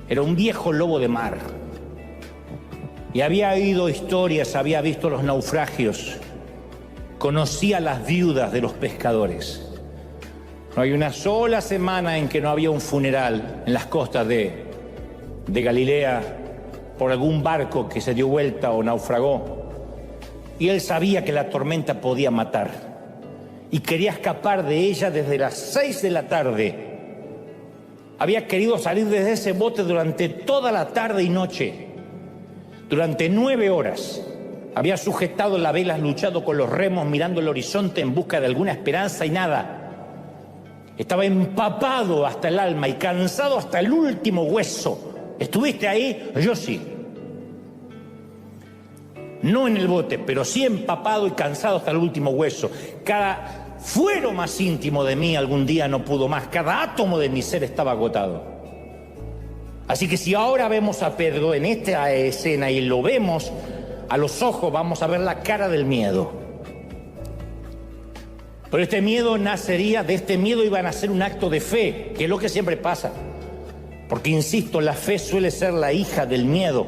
Era un viejo lobo de mar. Y había oído historias, había visto los naufragios, conocía las viudas de los pescadores. No hay una sola semana en que no había un funeral en las costas de Galilea por algún barco que se dio vuelta o naufragó. Y él sabía que la tormenta podía matar y quería escapar de ella desde las 6 de la tarde. Había querido salir desde ese bote durante toda la tarde y noche. Durante 9 horas había sujetado la vela, luchado con los remos, mirando el horizonte en busca de alguna esperanza y nada. Estaba empapado hasta el alma y cansado hasta el último hueso. ¿Estuviste ahí? Yo sí. No en el bote, pero sí empapado y cansado hasta el último hueso. Cada fuero más íntimo de mí algún día no pudo más. Cada átomo de mi ser estaba agotado. Así que si ahora vemos a Pedro en esta escena y lo vemos a los ojos, vamos a ver la cara del miedo. Pero este miedo nacería, de este miedo iba a nacer un acto de fe, que es lo que siempre pasa. Porque, insisto, la fe suele ser la hija del miedo.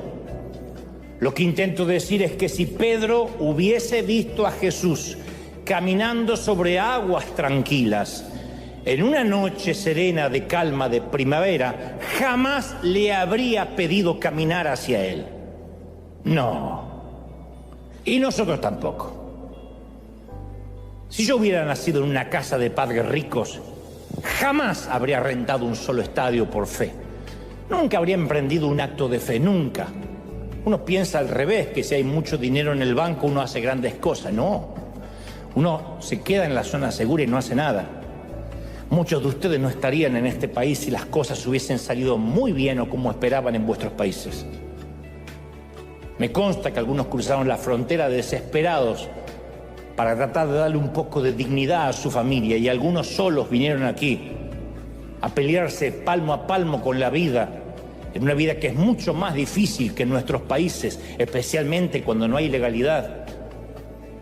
Lo que intento decir es que si Pedro hubiese visto a Jesús caminando sobre aguas tranquilas, en una noche serena de calma de primavera, jamás le habría pedido caminar hacia él. No. Y nosotros tampoco. Si yo hubiera nacido en una casa de padres ricos, jamás habría rentado un solo estadio por fe. Nunca habría emprendido un acto de fe, nunca. Uno piensa al revés, que si hay mucho dinero en el banco uno hace grandes cosas. No. Uno se queda en la zona segura y no hace nada. Muchos de ustedes no estarían en este país si las cosas hubiesen salido muy bien o como esperaban en vuestros países. Me consta que algunos cruzaron la frontera desesperados para tratar de darle un poco de dignidad a su familia, y algunos solos vinieron aquí a pelearse palmo a palmo con la vida, en una vida que es mucho más difícil que en nuestros países, especialmente cuando no hay legalidad,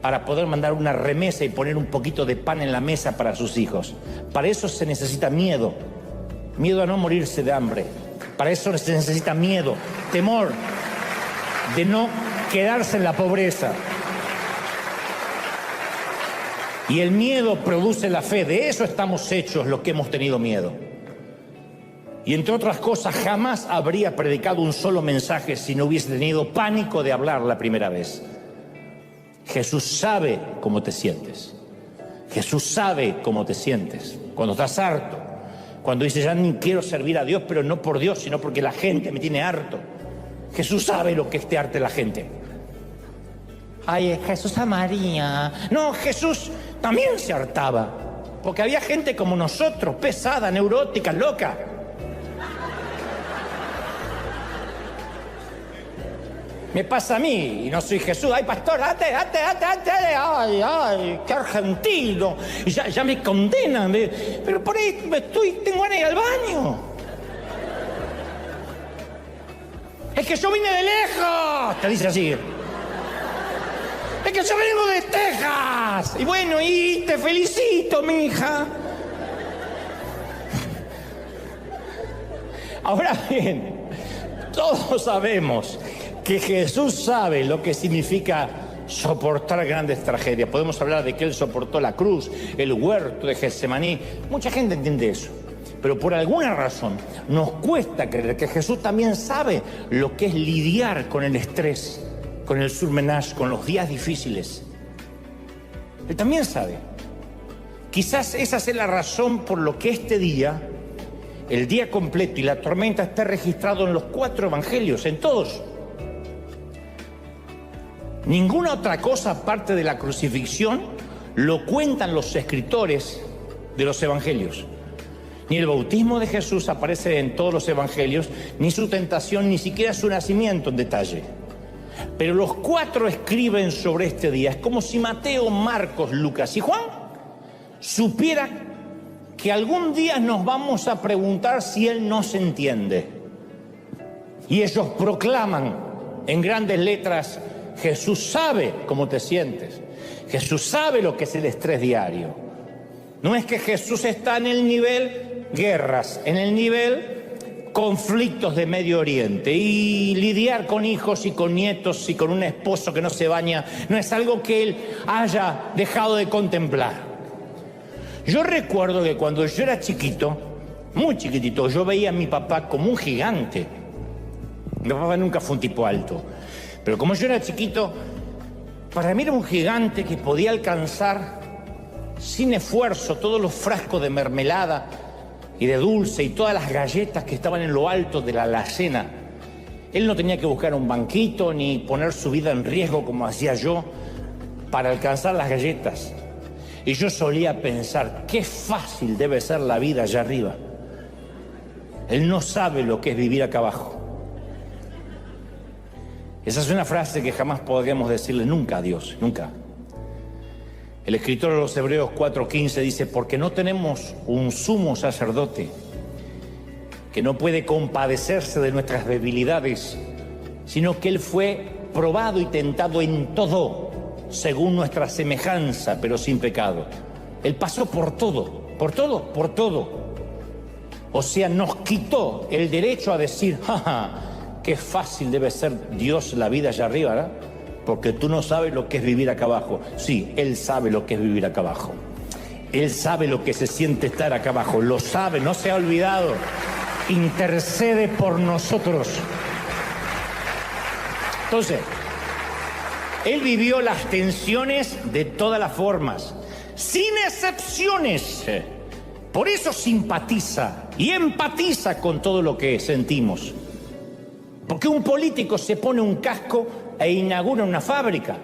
para poder mandar una remesa y poner un poquito de pan en la mesa para sus hijos. Para eso se necesita miedo, miedo a no morirse de hambre. Para eso se necesita miedo, temor de no quedarse en la pobreza. Y el miedo produce la fe. De eso estamos hechos los que hemos tenido miedo. Y entre otras cosas, jamás habría predicado un solo mensaje si no hubiese tenido pánico de hablar la primera vez. Jesús sabe cómo te sientes. Jesús sabe cómo te sientes. Cuando estás harto, cuando dices ya ni quiero servir a Dios, pero no por Dios, sino porque la gente me tiene harto. Jesús sabe lo que es arte la gente. Ay, Jesús amaría. No, Jesús también se hartaba, porque había gente como nosotros, pesada, neurótica, loca. Me pasa a mí y no soy Jesús. Ay, pastor, date. Ay, qué argentino. Y ya me condenan. Pero por ahí tengo ganas de ir al baño. Es que yo vine de lejos. Te dice así. Es que yo vengo de Texas. Y bueno, y te felicito, mija. Ahora bien, todos sabemos que Jesús sabe lo que significa soportar grandes tragedias. Podemos hablar de que Él soportó la cruz, el huerto de Getsemaní. Mucha gente entiende eso. Pero por alguna razón nos cuesta creer que Jesús también sabe lo que es lidiar con el estrés, con el surmenage, con los días difíciles. Él también sabe. Quizás esa sea la razón por lo que este día, el día completo y la tormenta, está registrado en los 4 evangelios, en todos. Ninguna otra cosa aparte de la crucifixión lo cuentan los escritores de los evangelios. Ni el bautismo de Jesús aparece en todos los evangelios, ni su tentación, ni siquiera su nacimiento en detalle. Pero los 4 escriben sobre este día. Es como si Mateo, Marcos, Lucas y Juan supieran que algún día nos vamos a preguntar si Él nos entiende. Y ellos proclaman en grandes letras: Jesús sabe cómo te sientes. Jesús sabe lo que es el estrés diario. No es que Jesús está en el nivel guerras, en el nivel conflictos de Medio Oriente, y lidiar con hijos y con nietos y con un esposo que no se baña no es algo que Él haya dejado de contemplar. Yo recuerdo que cuando yo era chiquito, muy chiquitito, yo veía a mi papá como un gigante. Mi papá nunca fue un tipo alto, pero como yo era chiquito, para mí era un gigante que podía alcanzar sin esfuerzo todos los frascos de mermelada y de dulce y todas las galletas que estaban en lo alto de la alacena. Él no tenía que buscar un banquito ni poner su vida en riesgo como hacía yo para alcanzar las galletas. Y yo solía pensar, qué fácil debe ser la vida allá arriba. Él no sabe lo que es vivir acá abajo. Esa es una frase que jamás podríamos decirle nunca a Dios, nunca. El escritor de los Hebreos 4:15 dice: porque no tenemos un sumo sacerdote que no puede compadecerse de nuestras debilidades, sino que Él fue probado y tentado en todo, según nuestra semejanza, pero sin pecado. Él pasó por todo. O sea, nos quitó el derecho a decir: qué fácil debe ser Dios la vida allá arriba, ¿verdad? Porque tú no sabes lo que es vivir acá abajo. Sí, Él sabe lo que es vivir acá abajo. Él sabe lo que se siente estar acá abajo. Lo sabe, no se ha olvidado. Intercede por nosotros. Entonces, Él vivió las tensiones de todas las formas, sin excepciones. Por eso simpatiza y empatiza con todo lo que sentimos. Porque un político se pone un casco e inaugura una fábrica.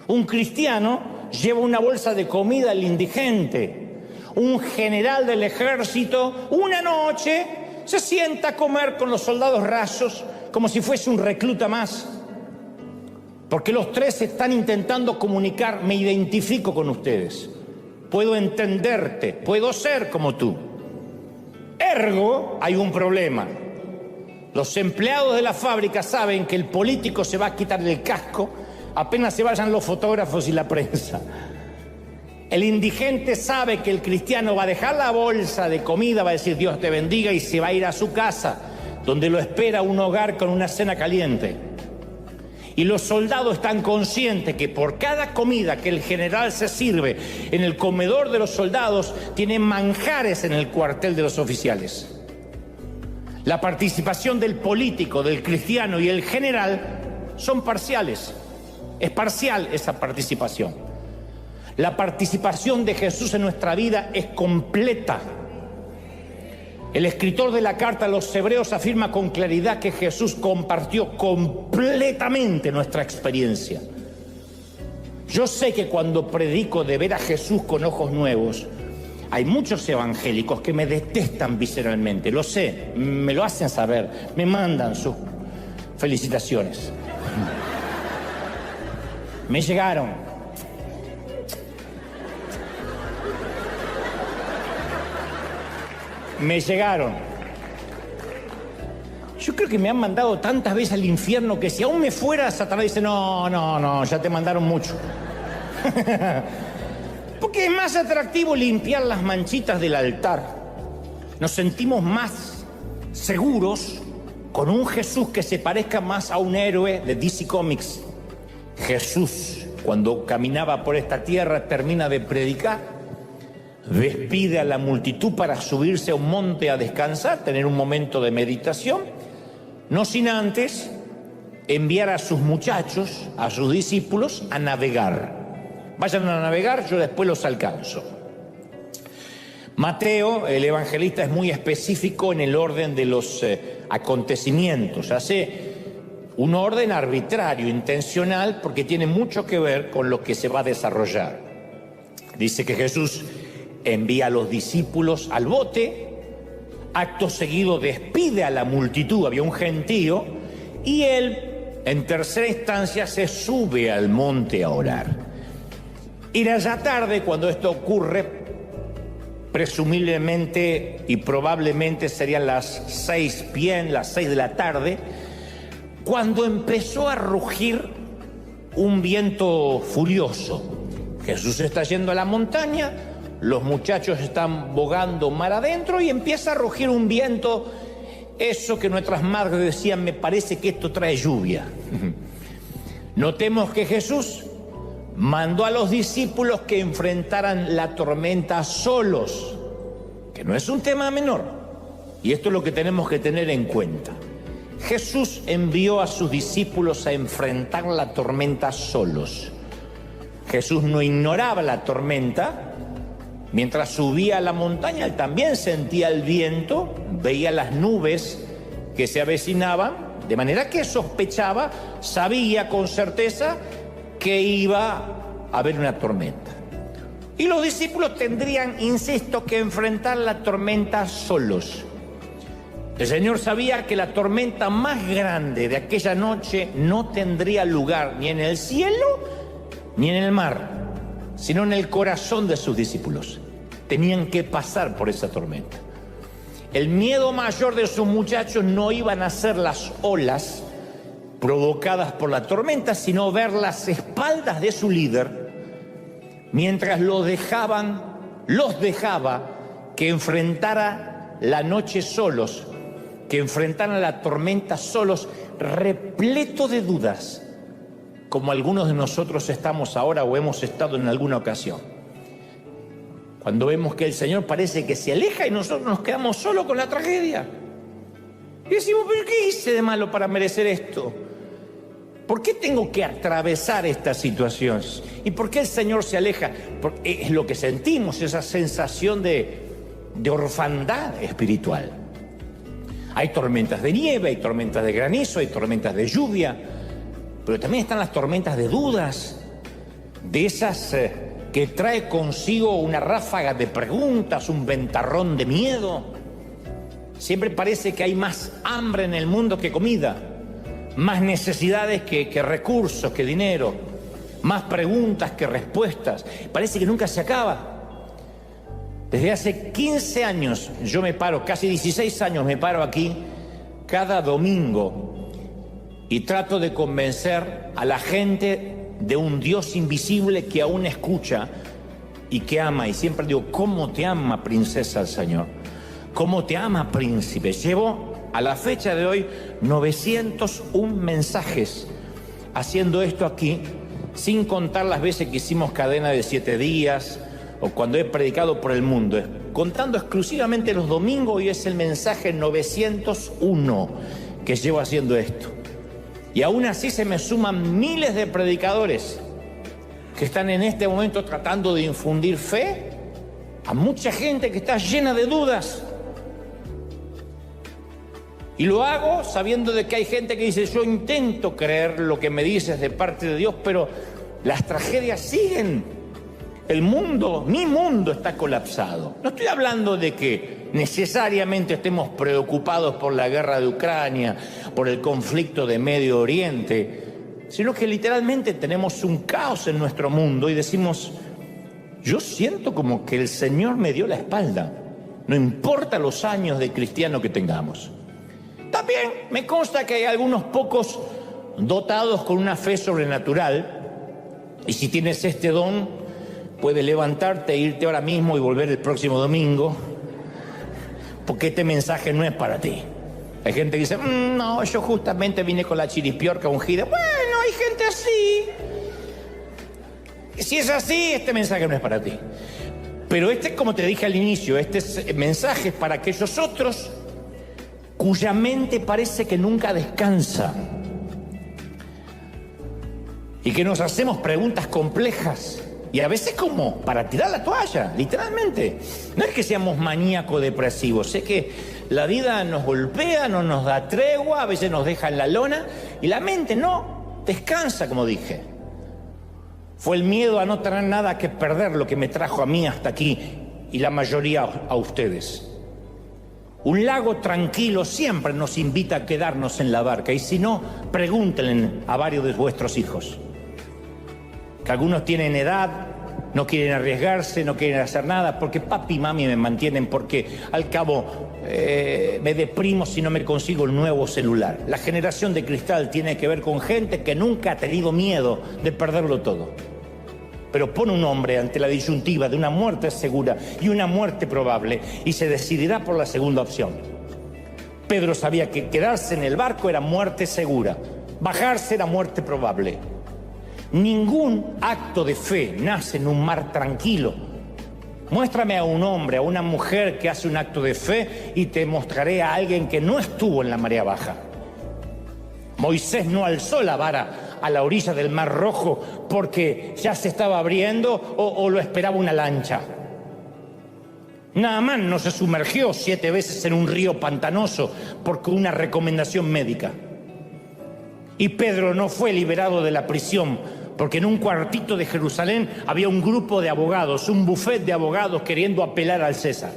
Un cristiano lleva una bolsa de comida al indigente. Un general del ejército una noche se sienta a comer con los soldados rasos como si fuese un recluta más. Porque los 3 están intentando comunicar: me identifico con ustedes, puedo entenderte, puedo ser como tú. Ergo, hay un problema. Los empleados de la fábrica saben que el político se va a quitar el casco apenas se vayan los fotógrafos y la prensa. El indigente sabe que el cristiano va a dejar la bolsa de comida, va a decir Dios te bendiga, y se va a ir a su casa, donde lo espera un hogar con una cena caliente. Y los soldados están conscientes que por cada comida que el general se sirve en el comedor de los soldados, tienen manjares en el cuartel de los oficiales. La participación del político, del cristiano y el general son parciales. Es parcial esa participación. La participación de Jesús en nuestra vida es completa. El escritor de la carta a los Hebreos afirma con claridad que Jesús compartió completamente nuestra experiencia. Yo sé que cuando predico de ver a Jesús con ojos nuevos, hay muchos evangélicos que me detestan visceralmente, lo sé, me lo hacen saber, me mandan sus Felicitaciones. Me llegaron. Me llegaron. Yo creo que me han mandado tantas veces al infierno que si aún me fuera, Satanás dice, no, ya te mandaron mucho. Porque es más atractivo limpiar las manchitas del altar. Nos sentimos más seguros con un Jesús que se parezca más a un héroe de DC Comics. Jesús, cuando caminaba por esta tierra, termina de predicar, despide a la multitud para subirse a un monte a descansar, tener un momento de meditación, no sin antes enviar a sus muchachos, a sus discípulos, a navegar. Vayan a navegar, yo después los alcanzo. Mateo, el evangelista, es muy específico en el orden de los acontecimientos. Hace un orden arbitrario, intencional, porque tiene mucho que ver con lo que se va a desarrollar. Dice que Jesús envía a los discípulos al bote, acto seguido despide a la multitud, había un gentío, y él, en tercera instancia, se sube al monte a orar. Era ya tarde cuando esto ocurre, presumiblemente y probablemente serían las 6 p.m., las 6 de la tarde, cuando empezó a rugir un viento furioso. Jesús está yendo a la montaña, los muchachos están bogando mar adentro y empieza a rugir un viento, eso que nuestras madres decían, me parece que esto trae lluvia. Notemos que Jesús mandó a los discípulos que enfrentaran la tormenta solos, que no es un tema menor, y esto es lo que tenemos que tener en cuenta. Jesús envió a sus discípulos a enfrentar la tormenta solos. Jesús no ignoraba la tormenta. Mientras subía a la montaña, él también sentía el viento, veía las nubes que se avecinaban, de manera que sospechaba, sabía con certeza que iba a haber una tormenta. Y los discípulos tendrían, insisto, que enfrentar la tormenta solos. El Señor sabía que la tormenta más grande de aquella noche no tendría lugar ni en el cielo ni en el mar, sino en el corazón de sus discípulos. Tenían que pasar por esa tormenta. El miedo mayor de sus muchachos no iban a ser las olas provocadas por la tormenta, sino ver las espaldas de su líder mientras los dejaba que enfrentara la noche solos, que enfrentaran la tormenta solos, repleto de dudas, como algunos de nosotros estamos ahora o hemos estado en alguna ocasión. Cuando vemos que el Señor parece que se aleja y nosotros nos quedamos solos con la tragedia. Y decimos, ¿pero qué hice de malo para merecer esto? ¿Por qué tengo que atravesar estas situaciones? ¿Y por qué el Señor se aleja? Porque es lo que sentimos, esa sensación de orfandad espiritual. Hay tormentas de nieve, hay tormentas de granizo, hay tormentas de lluvia, pero también están las tormentas de dudas, de esas que trae consigo una ráfaga de preguntas, un ventarrón de miedo. Siempre parece que hay más hambre en el mundo que comida, más necesidades que recursos, que dinero, más preguntas que respuestas. Parece que nunca se acaba. Desde hace 15 años yo me paro, casi 16 años me paro aquí cada domingo y trato de convencer a la gente de un Dios invisible que aún escucha y que ama. Y siempre digo, ¿cómo te ama, princesa, el Señor? ¿Cómo te ama, príncipe? Llevo a la fecha de hoy 901 mensajes haciendo esto aquí, sin contar las veces que hicimos cadena de 7 días o cuando he predicado por el mundo. Contando exclusivamente los domingos, y es el mensaje 901 que llevo haciendo esto. Y aún así se me suman miles de predicadores que están en este momento tratando de infundir fe a mucha gente que está llena de dudas. Y lo hago sabiendo de que hay gente que dice, yo intento creer lo que me dices de parte de Dios, pero las tragedias siguen. El mundo, mi mundo está colapsado. No estoy hablando de que necesariamente estemos preocupados por la guerra de Ucrania, por el conflicto de Medio Oriente, sino que literalmente tenemos un caos en nuestro mundo y decimos, yo siento como que el Señor me dio la espalda, no importa los años de cristiano que tengamos. También me consta que hay algunos pocos dotados con una fe sobrenatural, y si tienes este don, puedes levantarte e irte ahora mismo y volver el próximo domingo, porque este mensaje no es para ti. Hay gente que dice, no, yo justamente vine con la chiripiorca ungida. Bueno, hay gente así. Si es así, este mensaje no es para ti. Pero como te dije al inicio, mensaje es para aquellos otros cuya mente parece que nunca descansa y que nos hacemos preguntas complejas y a veces como para tirar la toalla, literalmente. No es que seamos maníaco-depresivos, sé que la vida nos golpea, no nos da tregua, a veces nos deja en la lona y la mente no descansa, como dije. Fue el miedo a no tener nada que perder lo que me trajo a mí hasta aquí y la mayoría a ustedes. Un lago tranquilo siempre nos invita a quedarnos en la barca, y si no, pregúntenle a varios de vuestros hijos. Que algunos tienen edad, no quieren arriesgarse, no quieren hacer nada, porque papi y mami me mantienen, porque al cabo me deprimo si no me consigo el nuevo celular. La generación de cristal tiene que ver con gente que nunca ha tenido miedo de perderlo todo. Pero pone un hombre ante la disyuntiva de una muerte segura y una muerte probable y se decidirá por la segunda opción. Pedro sabía que quedarse en el barco era muerte segura, bajarse era muerte probable. Ningún acto de fe nace en un mar tranquilo. Muéstrame a un hombre, a una mujer que hace un acto de fe y te mostraré a alguien que no estuvo en la marea baja. Moisés no alzó la vara a la orilla del Mar Rojo porque ya se estaba abriendo o lo esperaba una lancha. Naamán no se sumergió 7 veces en un río pantanoso porque una recomendación médica. Y Pedro no fue liberado de la prisión porque en un cuartito de Jerusalén había un grupo de abogados, un bufet de abogados queriendo apelar al César.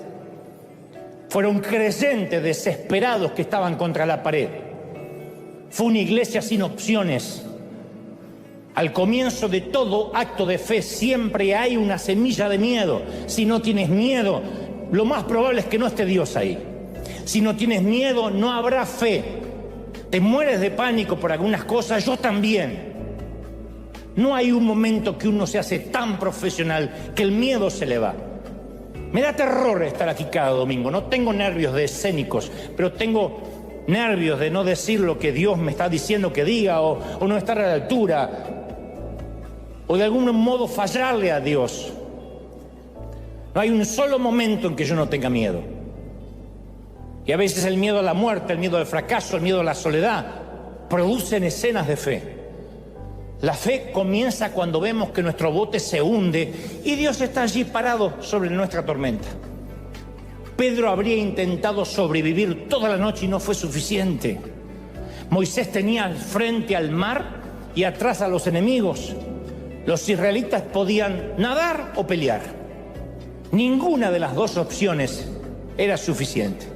Fueron creyentes desesperados que estaban contra la pared. Fue una iglesia sin opciones. Al comienzo de todo acto de fe siempre hay una semilla de miedo. Si no tienes miedo, lo más probable es que no esté Dios ahí. Si no tienes miedo, no habrá fe. Te mueres de pánico por algunas cosas, yo también. No hay un momento que uno se hace tan profesional que el miedo se le va. Me da terror estar aquí cada domingo. No tengo nervios de escénicos, pero tengo nervios de no decir lo que Dios me está diciendo que diga o no estar a la altura o de algún modo fallarle a Dios. No hay un solo momento en que yo no tenga miedo. Y a veces el miedo a la muerte, el miedo al fracaso, el miedo a la soledad producen escenas de fe. La fe comienza cuando vemos que nuestro bote se hunde y Dios está allí parado sobre nuestra tormenta. Pedro habría intentado sobrevivir toda la noche y no fue suficiente. Moisés tenía al frente al mar y atrás a los enemigos. Los israelitas podían nadar o pelear. Ninguna de las dos opciones era suficiente.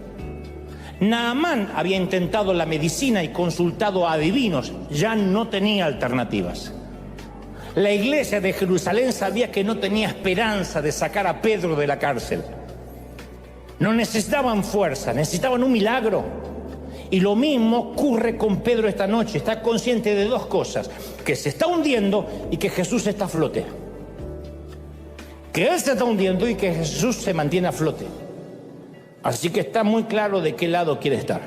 Naamán había intentado la medicina y consultado a adivinos, ya no tenía alternativas. La iglesia de Jerusalén sabía que no tenía esperanza de sacar a Pedro de la cárcel. No necesitaban fuerza, necesitaban un milagro. Y lo mismo ocurre con Pedro esta noche. Está consciente de dos cosas: que se está hundiendo y que Jesús está a flote. Que él se está hundiendo y que Jesús se mantiene a flote. Así que está muy claro de qué lado quiere estar.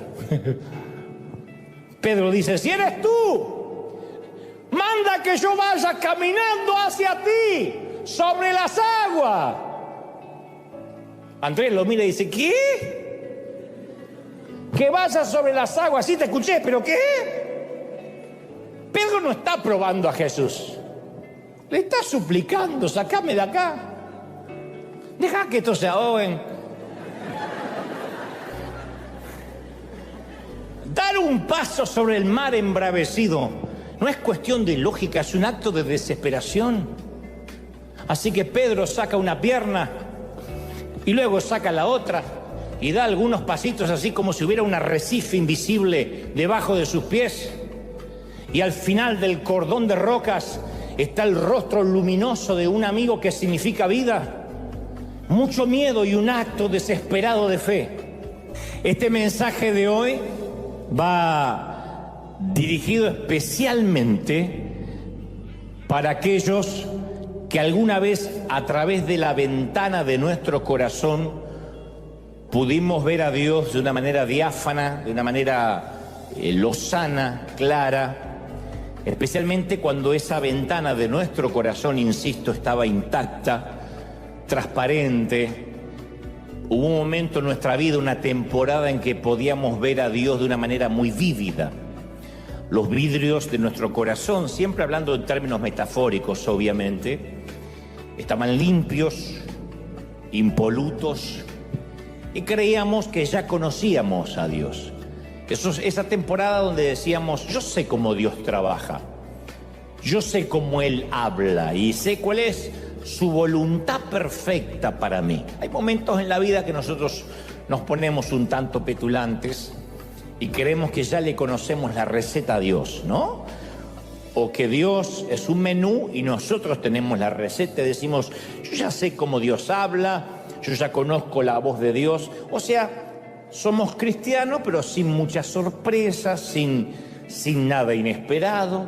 Pedro dice: si eres tú, manda que yo vaya caminando hacia ti sobre las aguas. Andrés lo mira y dice: ¿qué? Que vaya sobre las aguas. Sí, te escuché, pero ¿qué? Pedro no está probando a Jesús. Le está suplicando: sacame de acá. Deja que estos se ahoguen. Dar un paso sobre el mar embravecido no es cuestión de lógica, es un acto de desesperación. Así que Pedro saca una pierna y luego saca la otra y da algunos pasitos así como si hubiera un arrecife invisible debajo de sus pies. Y al final del cordón de rocas está el rostro luminoso de un amigo que significa vida, mucho miedo y un acto desesperado de fe. Este mensaje de hoy va dirigido especialmente para aquellos que alguna vez a través de la ventana de nuestro corazón pudimos ver a Dios de una manera diáfana, de una manera lozana, clara, especialmente cuando esa ventana de nuestro corazón, insisto, estaba intacta, transparente. Hubo un momento en nuestra vida, una temporada en que podíamos ver a Dios de una manera muy vívida. Los vidrios de nuestro corazón, siempre hablando en términos metafóricos, obviamente, estaban limpios, impolutos, y creíamos que ya conocíamos a Dios. Esa temporada donde decíamos, yo sé cómo Dios trabaja, yo sé cómo Él habla y sé cuál es su voluntad perfecta para mí. Hay momentos en la vida que nosotros nos ponemos un tanto petulantes y creemos que ya le conocemos la receta a Dios, ¿no? O que Dios es un menú y nosotros tenemos la receta y decimos, yo ya sé cómo Dios habla, yo ya conozco la voz de Dios. O sea, somos cristianos, pero sin muchas sorpresas, sin nada inesperado,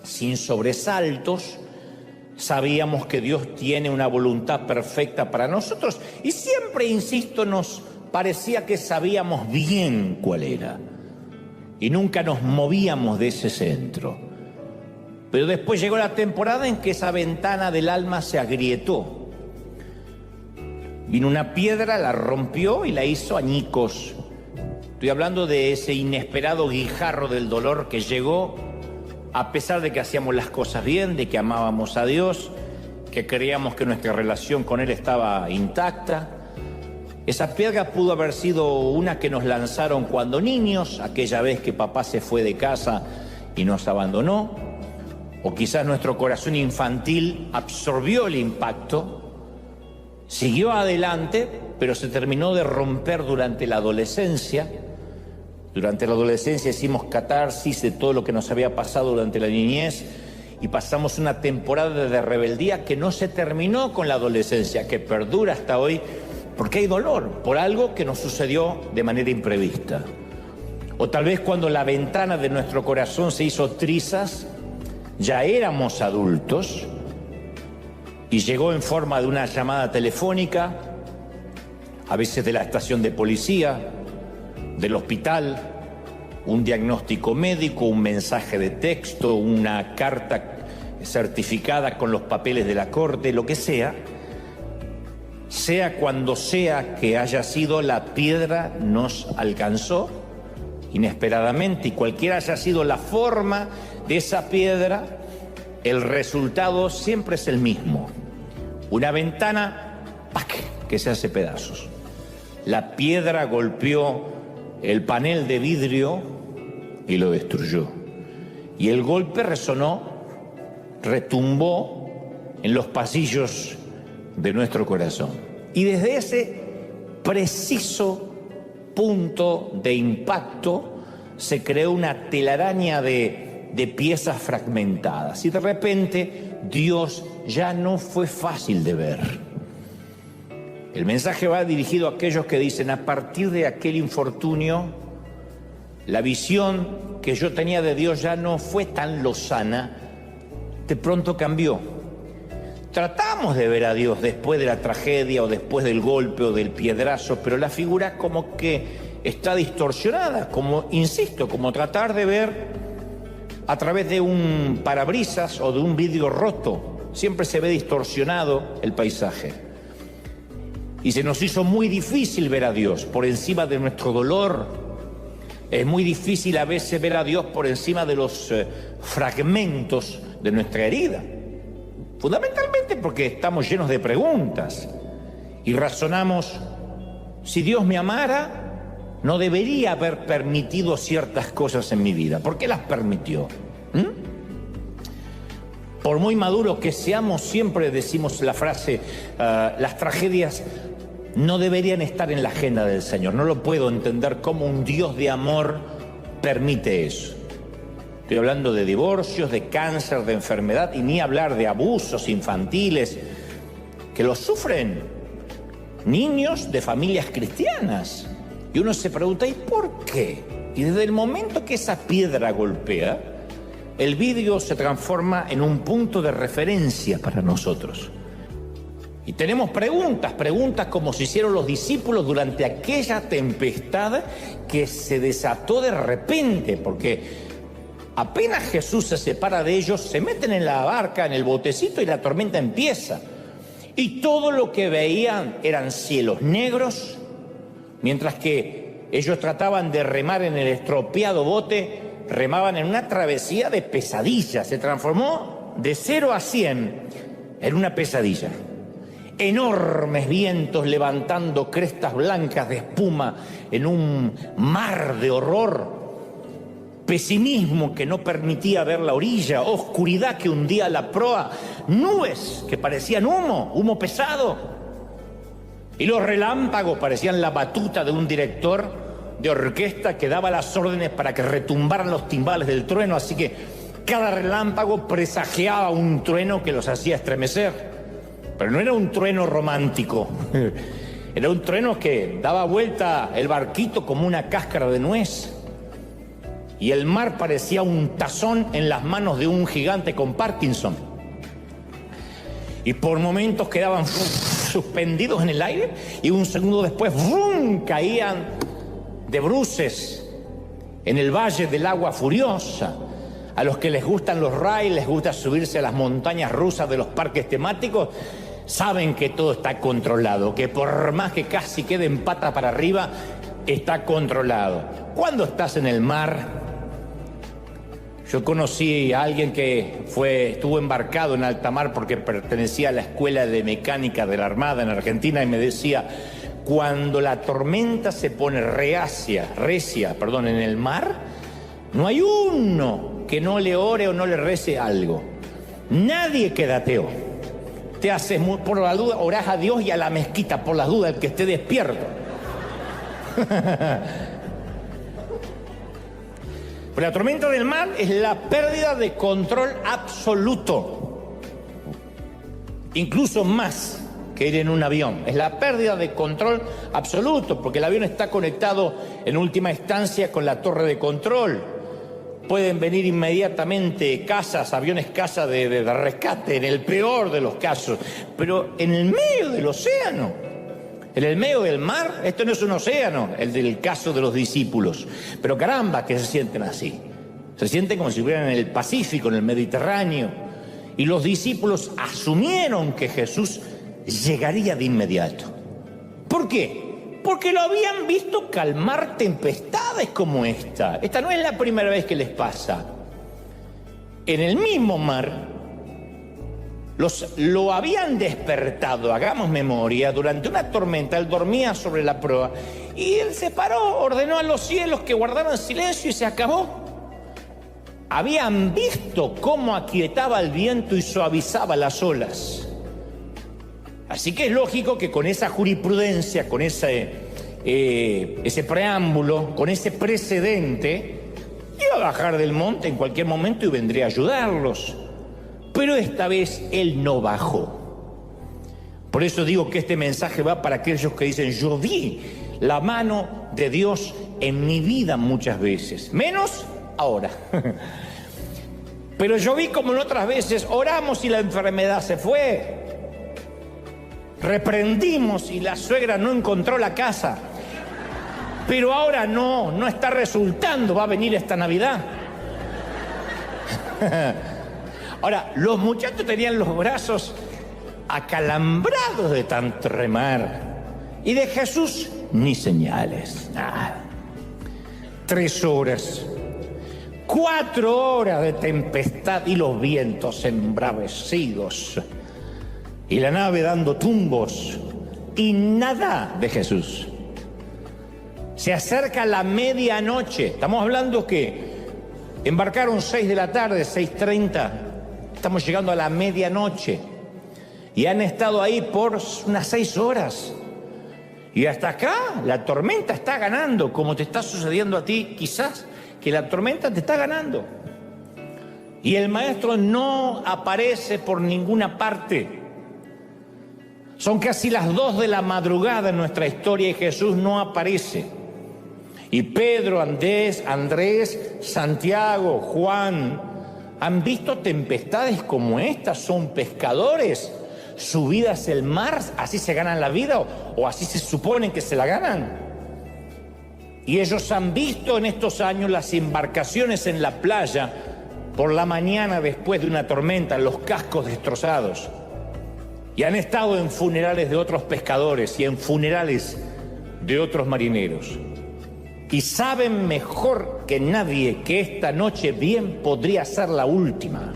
sin sobresaltos. Sabíamos que Dios tiene una voluntad perfecta para nosotros y siempre, insisto, nos parecía que sabíamos bien cuál era y nunca nos movíamos de ese centro. Pero después llegó la temporada en que esa ventana del alma se agrietó. Vino una piedra, la rompió y la hizo añicos. Estoy hablando de ese inesperado guijarro del dolor que llegó a pesar de que hacíamos las cosas bien, de que amábamos a Dios, que creíamos que nuestra relación con Él estaba intacta. Esa piedra pudo haber sido una que nos lanzaron cuando niños, aquella vez que papá se fue de casa y nos abandonó. O quizás nuestro corazón infantil absorbió el impacto, siguió adelante, pero se terminó de romper durante la adolescencia. Durante la adolescencia hicimos catarsis de todo lo que nos había pasado durante la niñez y pasamos una temporada de rebeldía que no se terminó con la adolescencia, que perdura hasta hoy, porque hay dolor por algo que nos sucedió de manera imprevista. O tal vez cuando la ventana de nuestro corazón se hizo trizas, ya éramos adultos y llegó en forma de una llamada telefónica, a veces de la estación de policía, del hospital, un diagnóstico médico, un mensaje de texto, una carta certificada con los papeles de la corte, lo que sea cuando sea que haya sido, la piedra nos alcanzó inesperadamente y cualquiera haya sido la forma de esa piedra, el resultado siempre es el mismo. Una ventana, ¡pac!, que se hace pedazos. La piedra golpeó el panel de vidrio y lo destruyó. Y el golpe resonó, retumbó en los pasillos de nuestro corazón. Y desde ese preciso punto de impacto se creó una telaraña de piezas fragmentadas. Y de repente Dios ya no fue fácil de ver. El mensaje va dirigido a aquellos que dicen, a partir de aquel infortunio, la visión que yo tenía de Dios ya no fue tan lozana, de pronto cambió. Tratamos de ver a Dios después de la tragedia o después del golpe o del piedrazo, pero la figura como que está distorsionada, como, insisto, como tratar de ver a través de un parabrisas o de un vidrio roto. Siempre se ve distorsionado el paisaje. Y se nos hizo muy difícil ver a Dios por encima de nuestro dolor. Es muy difícil a veces ver a Dios por encima de los fragmentos de nuestra herida. Fundamentalmente porque estamos llenos de preguntas y razonamos, si Dios me amara, no debería haber permitido ciertas cosas en mi vida. ¿Por qué las permitió? Por muy maduros que seamos, siempre decimos la frase, las tragedias no deberían estar en la agenda del Señor. No lo puedo entender cómo un Dios de amor permite eso. Estoy hablando de divorcios, de cáncer, de enfermedad, y ni hablar de abusos infantiles que los sufren niños de familias cristianas. Y uno se pregunta, ¿y por qué? Y desde el momento que esa piedra golpea, el vidrio se transforma en un punto de referencia para nosotros. Y tenemos preguntas como se hicieron los discípulos durante aquella tempestad que se desató de repente, porque apenas Jesús se separa de ellos, se meten en la barca, en el botecito, y la tormenta empieza. Y todo lo que veían eran cielos negros, mientras que ellos trataban de remar en el estropeado bote, remaban en una travesía de pesadilla. Se transformó de 0 a 100 en una pesadilla. Enormes vientos levantando crestas blancas de espuma en un mar de horror. Pesimismo que no permitía ver la orilla, oscuridad que hundía la proa, nubes que parecían humo pesado. Y los relámpagos parecían la batuta de un director de orquesta que daba las órdenes para que retumbaran los timbales del trueno, así que cada relámpago presagiaba un trueno que los hacía estremecer. Pero no era un trueno romántico, era un trueno que daba vuelta el barquito como una cáscara de nuez. Y el mar parecía un tazón en las manos de un gigante con Parkinson. Y por momentos quedaban suspendidos en el aire y un segundo después caían de bruces en el valle del agua furiosa. A los que les gustan los rides, les gusta subirse a las montañas rusas de los parques temáticos, saben que todo está controlado, que por más que casi queden patas para arriba, está controlado. Cuando estás en el mar, yo conocí a alguien que estuvo embarcado en alta mar porque pertenecía a la escuela de mecánica de la Armada en Argentina, y me decía, cuando la tormenta se pone recia en el mar, no hay uno que no le ore o no le rece algo. Nadie queda ateo. Te haces, por la duda, orás a Dios y a la mezquita, por las dudas, el que esté despierto. Pero la tormenta del mar es la pérdida de control absoluto. Incluso más que ir en un avión. Es la pérdida de control absoluto, porque el avión está conectado en última instancia con la torre de control. Pueden venir inmediatamente aviones caza de rescate, en el peor de los casos. Pero en el medio del océano, en el medio del mar, esto no es un océano, el del caso de los discípulos. Pero caramba, que se sienten así. Se sienten como si estuvieran en el Pacífico, en el Mediterráneo. Y los discípulos asumieron que Jesús llegaría de inmediato. ¿Por qué? Porque lo habían visto calmar tempestades como esta. Esta no es la primera vez que les pasa. En el mismo mar, lo habían despertado, hagamos memoria, durante una tormenta. Él dormía sobre la proa y él se paró, ordenó a los cielos que guardaran silencio y se acabó. Habían visto cómo aquietaba el viento y suavizaba las olas. Así que es lógico que con esa jurisprudencia, con ese preámbulo, con ese precedente, iba a bajar del monte en cualquier momento y vendría a ayudarlos. Pero esta vez él no bajó. Por eso digo que este mensaje va para aquellos que dicen, yo vi la mano de Dios en mi vida muchas veces, menos ahora. Pero yo vi como en otras veces oramos y la enfermedad se fue. Reprendimos y la suegra no encontró la casa. Pero ahora no está resultando, va a venir esta Navidad. Ahora, los muchachos tenían los brazos acalambrados de tanto remar. Y de Jesús, ni señales, nada. 3 horas, 4 horas de tempestad y los vientos embravecidos. Y la nave dando tumbos y nada de Jesús. Se acerca la medianoche. Estamos hablando que embarcaron 6 de la tarde, 6:30. estamos llegando a la medianoche y han estado ahí por unas 6 horas. Y hasta acá la tormenta está ganando, como te está sucediendo a ti, quizás que la tormenta te está ganando. Y el maestro no aparece por ninguna parte. Son casi las 2 de la madrugada en nuestra historia y Jesús no aparece. Y Pedro, Andrés, Santiago, Juan, ¿han visto tempestades como estas? Son pescadores. Su vida es el mar, así se ganan la vida o así se suponen que se la ganan. Y ellos han visto en estos años las embarcaciones en la playa por la mañana después de una tormenta, los cascos destrozados. Y han estado en funerales de otros pescadores y en funerales de otros marineros. Y saben mejor que nadie que esta noche bien podría ser la última.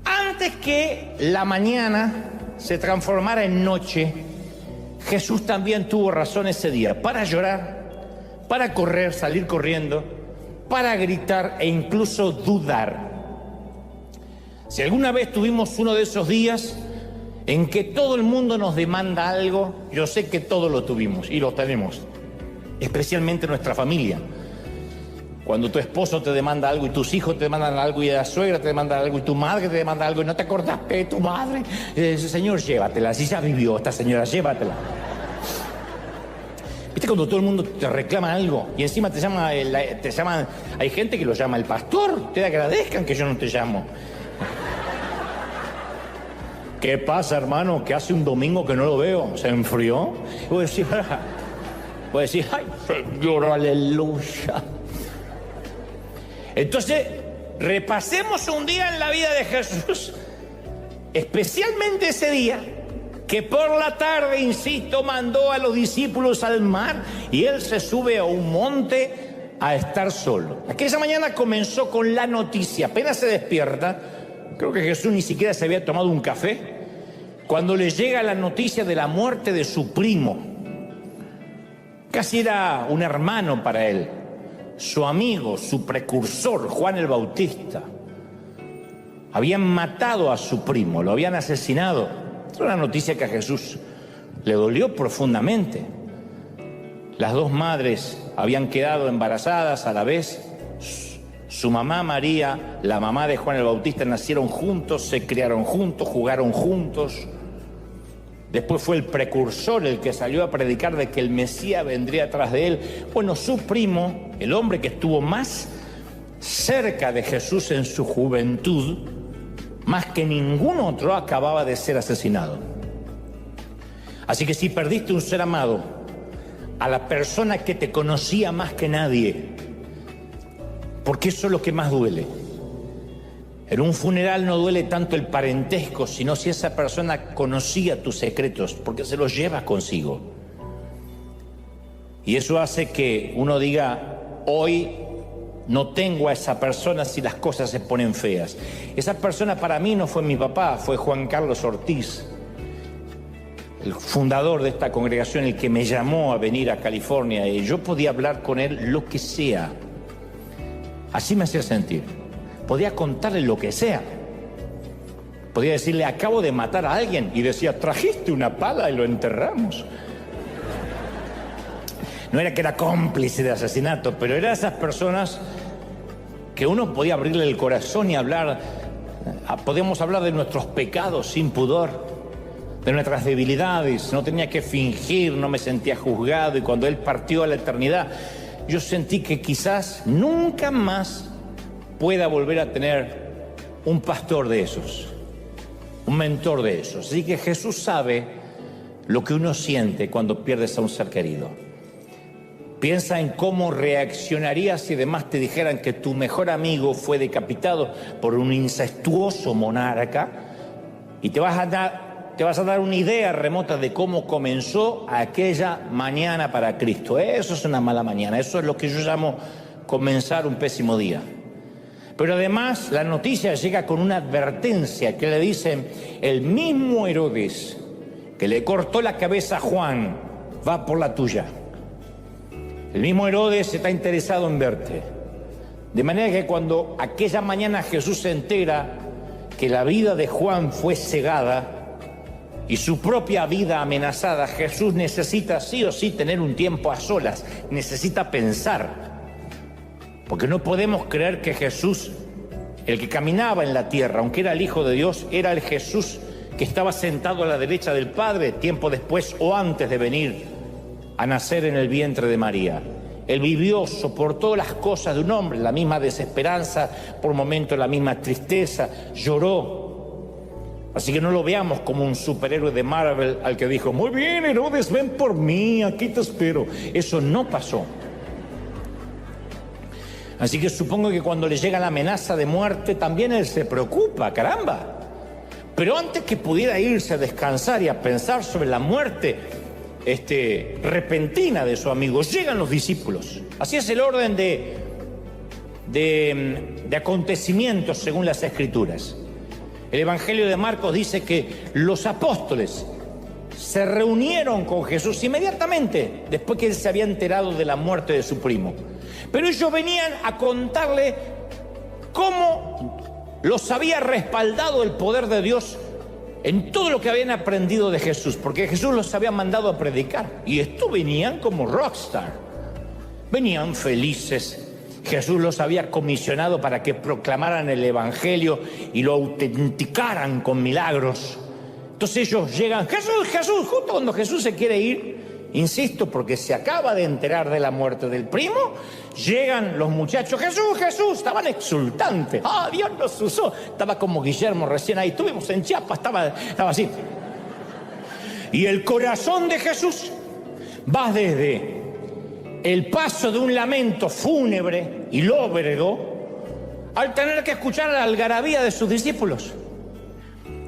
Antes que la mañana se transformara en noche, Jesús también tuvo razón ese día para llorar, para correr, salir corriendo, para gritar e incluso dudar. Si alguna vez tuvimos uno de esos días en que todo el mundo nos demanda algo, yo sé que todos lo tuvimos y lo tenemos, especialmente nuestra familia. Cuando tu esposo te demanda algo y tus hijos te demandan algo y la suegra te demanda algo y tu madre te demanda algo y no te acordás de tu madre, señor, llévatela, si ya vivió esta señora, llévatela. ¿Viste cuando todo el mundo te reclama algo y encima te llaman, hay gente que lo llama el pastor, te agradezcan que yo no te llamo? ¿Qué pasa, hermano? Que hace un domingo que no lo veo, ¿se enfrió? Y voy a decir, ay, Señor, aleluya. Entonces, repasemos un día en la vida de Jesús, especialmente ese día, que por la tarde, insisto, mandó a los discípulos al mar y él se sube a un monte a estar solo. Aquella mañana comenzó con la noticia, apenas se despierta, creo que Jesús ni siquiera se había tomado un café, cuando le llega la noticia de la muerte de su primo. Casi era un hermano para él, su amigo, su precursor, Juan el Bautista. Habían matado a su primo, lo habían asesinado. Es una noticia que a Jesús le dolió profundamente. Las 2 madres habían quedado embarazadas a la vez. Su mamá María, la mamá de Juan el Bautista, nacieron juntos, se criaron juntos, jugaron juntos. Después fue el precursor el que salió a predicar de que el Mesías vendría atrás de él. Bueno, su primo, el hombre que estuvo más cerca de Jesús en su juventud, más que ningún otro, acababa de ser asesinado. Así que si perdiste un ser amado, a la persona que te conocía más que nadie, porque eso es lo que más duele. En un funeral no duele tanto el parentesco, sino si esa persona conocía tus secretos, porque se los lleva consigo. Y eso hace que uno diga, hoy no tengo a esa persona si las cosas se ponen feas. Esa persona para mí no fue mi papá, fue Juan Carlos Ortiz, el fundador de esta congregación, el que me llamó a venir a California, y yo podía hablar con él lo que sea. Así me hacía sentir. Podía contarle lo que sea. Podía decirle, acabo de matar a alguien, y decía, trajiste una pala y lo enterramos. No era que era cómplice de asesinato, pero era esas personas que uno podía abrirle el corazón y hablar. Podíamos hablar de nuestros pecados sin pudor, de nuestras debilidades. No tenía que fingir, no me sentía juzgado. Y cuando él partió a la eternidad, yo sentí que quizás nunca más pueda volver a tener un pastor de esos, un mentor de esos. Así que Jesús sabe lo que uno siente cuando pierdes a un ser querido. Piensa en cómo reaccionarías si además te dijeran que tu mejor amigo fue decapitado por un incestuoso monarca, y te vas a dar una idea remota de cómo comenzó aquella mañana para Cristo. Eso es una mala mañana, eso es lo que yo llamo comenzar un pésimo día. Pero además la noticia llega con una advertencia que le dicen, el mismo Herodes que le cortó la cabeza a Juan va por la tuya. El mismo Herodes está interesado en verte. De manera que cuando aquella mañana Jesús se entera que la vida de Juan fue cegada y su propia vida amenazada, Jesús necesita sí o sí tener un tiempo a solas, necesita pensar. Porque no podemos creer que Jesús, el que caminaba en la tierra, aunque era el Hijo de Dios, era el Jesús que estaba sentado a la derecha del Padre tiempo después o antes de venir a nacer en el vientre de María. Él vivió, soportó las cosas de un hombre, la misma desesperanza, por momentos la misma tristeza, lloró. Así que no lo veamos como un superhéroe de Marvel al que dijo, muy bien, Herodes, ven por mí, aquí te espero. Eso no pasó. Así que supongo que cuando le llega la amenaza de muerte, también él se preocupa, caramba. Pero antes que pudiera irse a descansar y a pensar sobre la muerte repentina de su amigo, llegan los discípulos. Así es el orden de acontecimientos según las Escrituras. El Evangelio de Marcos dice que los apóstoles se reunieron con Jesús inmediatamente después que él se había enterado de la muerte de su primo. Pero ellos venían a contarle cómo los había respaldado el poder de Dios en todo lo que habían aprendido de Jesús, porque Jesús los había mandado a predicar. Y estos venían como rockstar, venían felices. Jesús los había comisionado para que proclamaran el Evangelio y lo autenticaran con milagros. Entonces ellos llegan, Jesús, Jesús, justo cuando Jesús se quiere ir, insisto, porque se acaba de enterar de la muerte del primo, llegan los muchachos, Jesús, Jesús, estaban exultantes. ¡Ah, Dios nos usó! Estaba como Guillermo recién ahí, estuvimos en Chiapas, estaba así. Y el corazón de Jesús va desde el paso de un lamento fúnebre y lóbrego al tener que escuchar la algarabía de sus discípulos.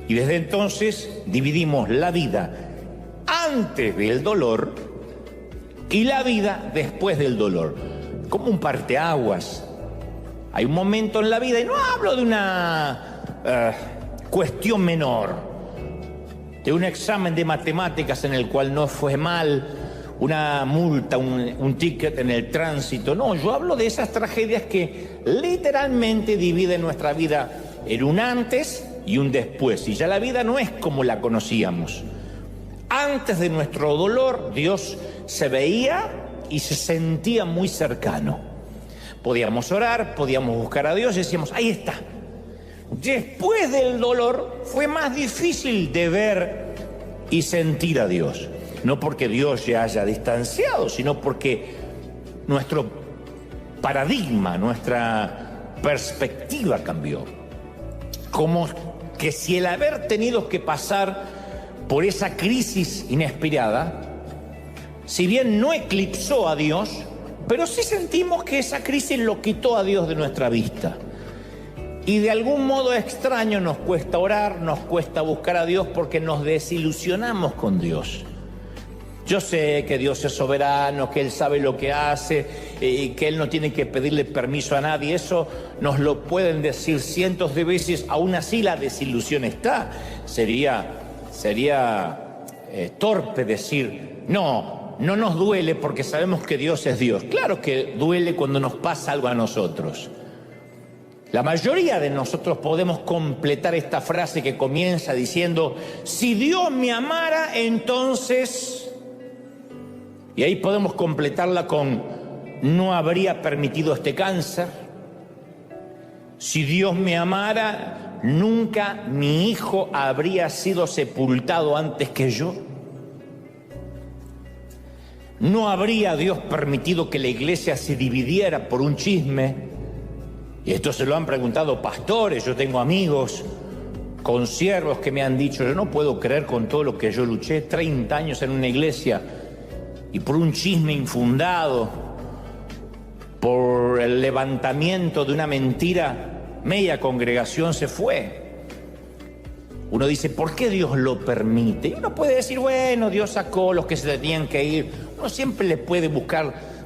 Y desde entonces dividimos la vida antes del dolor y la vida después del dolor, como un parteaguas. Hay un momento en la vida, y no hablo de una cuestión menor, de un examen de matemáticas en el cual no fue mal, una multa, un ticket en el tránsito. No, yo hablo de esas tragedias que literalmente dividen nuestra vida en un antes y un después, y ya la vida no es como la conocíamos. Antes de nuestro dolor, Dios se veía y se sentía muy cercano. Podíamos orar, podíamos buscar a Dios y decíamos, ahí está. Después del dolor fue más difícil de ver y sentir a Dios. No porque Dios se haya distanciado, sino porque nuestro paradigma, nuestra perspectiva cambió. Como que si el haber tenido que pasar por esa crisis inesperada, si bien no eclipsó a Dios, pero sí sentimos que esa crisis lo quitó a Dios de nuestra vista. Y de algún modo extraño nos cuesta orar, nos cuesta buscar a Dios porque nos desilusionamos con Dios. Yo sé que Dios es soberano, que Él sabe lo que hace y que Él no tiene que pedirle permiso a nadie. Eso nos lo pueden decir cientos de veces, aún así la desilusión está. Sería torpe decir, no nos duele porque sabemos que Dios es Dios. Claro que duele cuando nos pasa algo a nosotros. La mayoría de nosotros podemos completar esta frase que comienza diciendo, si Dios me amara, entonces... Y ahí podemos completarla con, no habría permitido este cáncer. Si Dios me amara, nunca mi hijo habría sido sepultado antes que yo. No habría Dios permitido que la iglesia se dividiera por un chisme. Y esto se lo han preguntado pastores, yo tengo amigos, consiervos que me han dicho, yo no puedo creer con todo lo que yo luché 30 años en una iglesia y por un chisme infundado, por el levantamiento de una mentira, media congregación se fue. Uno dice, ¿por qué Dios lo permite? Y uno puede decir, bueno, Dios sacó los que se tenían que ir. Uno siempre le puede buscar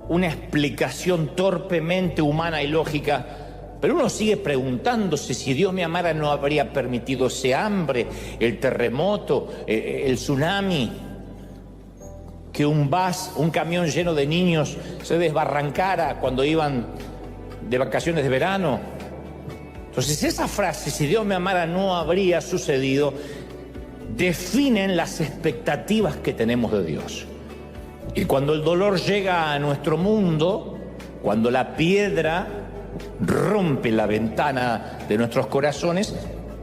una explicación torpemente humana y lógica, pero uno sigue preguntándose, si Dios me amara no habría permitido ese hambre, el terremoto, el tsunami, que un camión lleno de niños se desbarrancara cuando iban de vacaciones de verano. Entonces esa frase, si Dios me amara, no habría sucedido, definen las expectativas que tenemos de Dios. Y cuando el dolor llega a nuestro mundo, cuando la piedra rompe la ventana de nuestros corazones,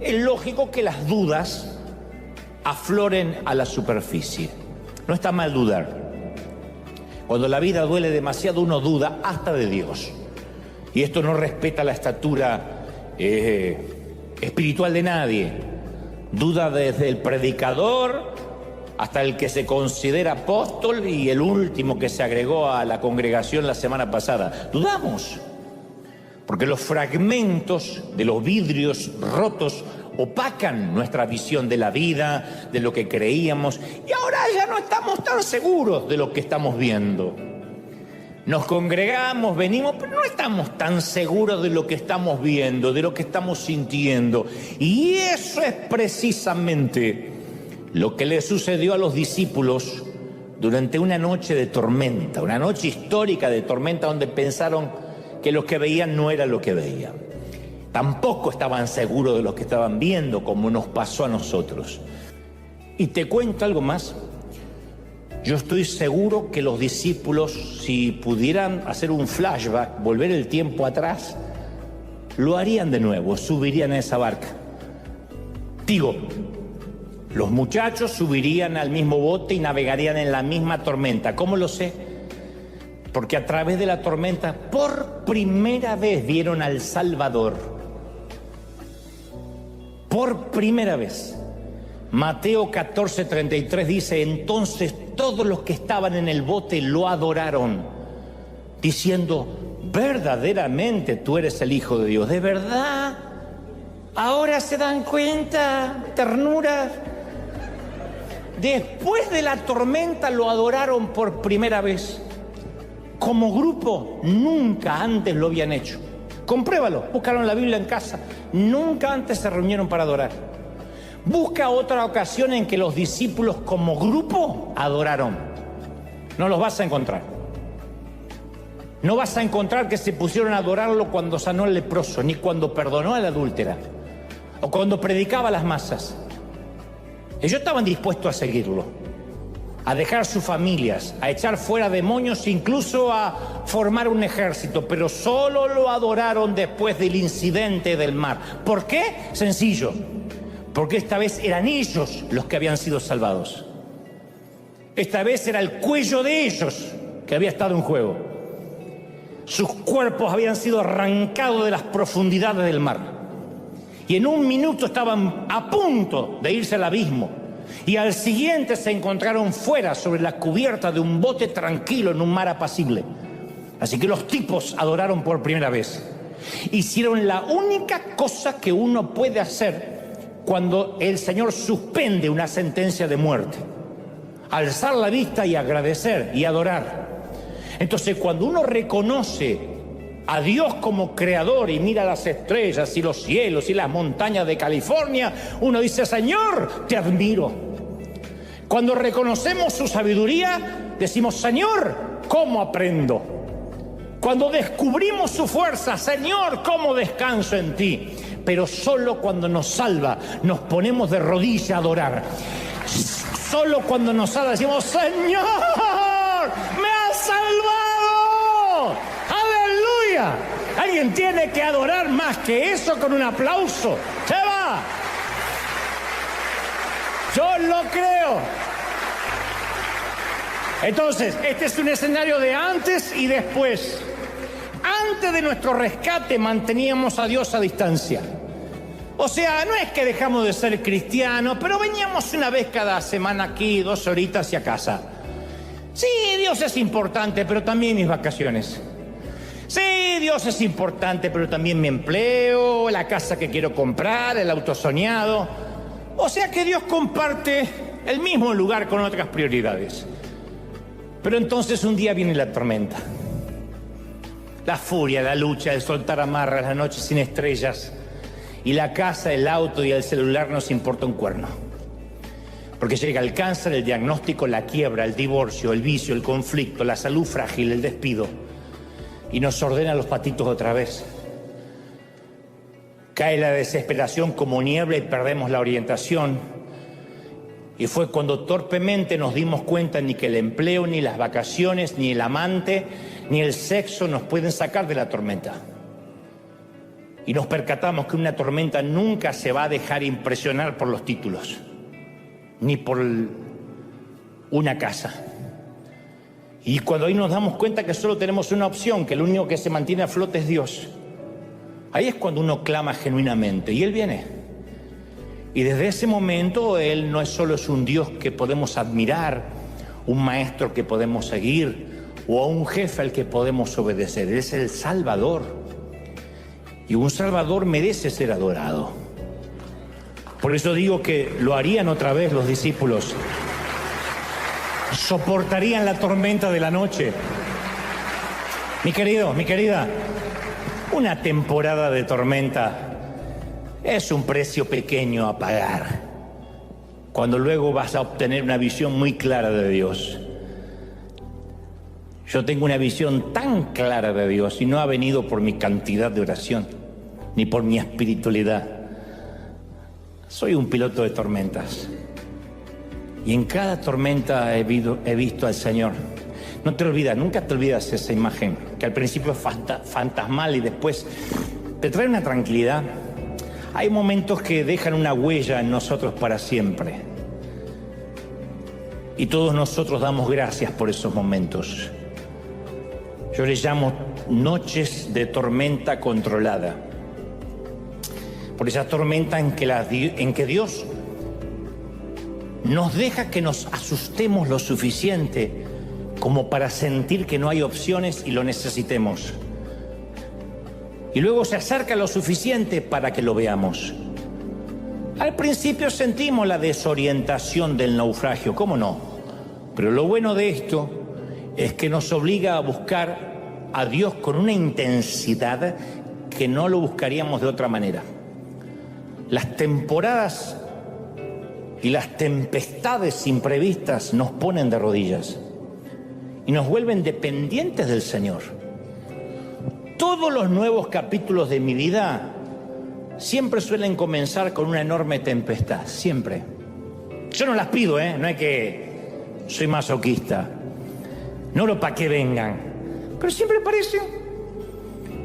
es lógico que las dudas afloren a la superficie. No está mal dudar. Cuando la vida duele demasiado, uno duda hasta de Dios. Y esto no respeta la estatura espiritual de nadie. Duda desde el predicador hasta el que se considera apóstol y el último que se agregó a la congregación la semana pasada. Dudamos, porque los fragmentos de los vidrios rotos opacan nuestra visión de la vida, de lo que creíamos, y ahora ya no estamos tan seguros de lo que estamos viendo. Nos congregamos, venimos, pero no estamos tan seguros de lo que estamos viendo, de lo que estamos sintiendo. Y eso es precisamente lo que le sucedió a los discípulos durante una noche de tormenta, una noche histórica de tormenta donde pensaron que lo que veían no era lo que veían. Tampoco estaban seguros de lo que estaban viendo, como nos pasó a nosotros. Y te cuento algo más. Yo estoy seguro que los discípulos, si pudieran hacer un flashback, volver el tiempo atrás, lo harían de nuevo, subirían a esa barca. Digo, los muchachos subirían al mismo bote y navegarían en la misma tormenta. ¿Cómo lo sé? Porque a través de la tormenta, por primera vez vieron al Salvador. Por primera vez. Mateo 14:33 dice: entonces todos los que estaban en el bote lo adoraron, diciendo: verdaderamente tú eres el Hijo de Dios. ¿De verdad? ¿Ahora se dan cuenta? Ternura. Después de la tormenta lo adoraron por primera vez. Como grupo, nunca antes lo habían hecho. Compruébalo, buscaron la Biblia en casa. Nunca antes se reunieron para adorar. Busca otra ocasión en que los discípulos como grupo adoraron. No los vas a encontrar. No vas a encontrar que se pusieron a adorarlo cuando sanó al leproso, ni cuando perdonó a la adúltera, o cuando predicaba a las masas. Ellos estaban dispuestos a seguirlo, a dejar sus familias, a echar fuera demonios, incluso a formar un ejército, pero solo lo adoraron después del incidente del mar. ¿Por qué? Sencillo. Porque esta vez eran ellos los que habían sido salvados. Esta vez era el cuello de ellos que había estado en juego. Sus cuerpos habían sido arrancados de las profundidades del mar. Y en un minuto estaban a punto de irse al abismo. Y al siguiente se encontraron fuera, sobre la cubierta de un bote tranquilo en un mar apacible. Así que los tipos adoraron por primera vez. Hicieron la única cosa que uno puede hacer cuando el Señor suspende una sentencia de muerte: alzar la vista y agradecer y adorar. Entonces, cuando uno reconoce a Dios como creador y mira las estrellas y los cielos y las montañas de California, uno dice: Señor, te admiro. Cuando reconocemos su sabiduría, decimos: Señor, ¿cómo aprendo? Cuando descubrimos su fuerza, Señor, ¿cómo descanso en ti? Pero solo cuando nos salva nos ponemos de rodillas a adorar. Solo cuando nos salva decimos: Señor, me has salvado. ¡Aleluya! Alguien tiene que adorar más que eso con un aplauso. ¡Se va! Yo lo creo. Entonces, este es un escenario de antes y después. Antes de nuestro rescate manteníamos a Dios a distancia. O sea, no es que dejamos de ser cristianos, pero veníamos una vez cada semana aquí, 2 horitas y a casa. Sí, Dios es importante, pero también mis vacaciones. Sí, Dios es importante, pero también mi empleo, la casa que quiero comprar, el auto soñado. O sea que Dios comparte el mismo lugar con otras prioridades. Pero entonces un día viene la tormenta. La furia, la lucha, el soltar amarras, la noche sin estrellas. Y la casa, el auto y el celular nos importa un cuerno. Porque llega el cáncer, el diagnóstico, la quiebra, el divorcio, el vicio, el conflicto, la salud frágil, el despido. Y nos ordena los patitos otra vez. Cae la desesperación como niebla y perdemos la orientación. Y fue cuando torpemente nos dimos cuenta ni que el empleo, ni las vacaciones, ni el amante, ni el sexo nos pueden sacar de la tormenta. Y nos percatamos que una tormenta nunca se va a dejar impresionar por los títulos, ni por una casa. Y cuando ahí nos damos cuenta que solo tenemos una opción, que lo único que se mantiene a flote es Dios, ahí es cuando uno clama genuinamente y Él viene. Y desde ese momento Él no es solo un Dios que podemos admirar, un maestro que podemos seguir o a un jefe al que podemos obedecer. Él es el Salvador. Y un Salvador merece ser adorado. Por eso digo que lo harían otra vez los discípulos. Soportarían la tormenta de la noche. Mi querido, mi querida, una temporada de tormenta es un precio pequeño a pagar, cuando luego vas a obtener una visión muy clara de Dios. Yo tengo una visión tan clara de Dios y no ha venido por mi cantidad de oración, ni por mi espiritualidad. Soy un piloto de tormentas. Y en cada tormenta he visto al Señor. No te olvidas, nunca te olvidas esa imagen, que al principio es fantasmal y después te trae una tranquilidad. Hay momentos que dejan una huella en nosotros para siempre. Y todos nosotros damos gracias por esos momentos. Yo les llamo noches de tormenta controlada. Por esa tormenta en que Dios nos deja que nos asustemos lo suficiente como para sentir que no hay opciones y lo necesitemos. Y luego se acerca lo suficiente para que lo veamos. Al principio sentimos la desorientación del naufragio, ¿cómo no? Pero lo bueno de esto es que nos obliga a buscar a Dios con una intensidad que no lo buscaríamos de otra manera. Las temporadas y las tempestades imprevistas nos ponen de rodillas y nos vuelven dependientes del Señor. Todos los nuevos capítulos de mi vida siempre suelen comenzar con una enorme tempestad, siempre. Yo no las pido, no es que soy masoquista, no oro para que vengan, pero siempre aparecen.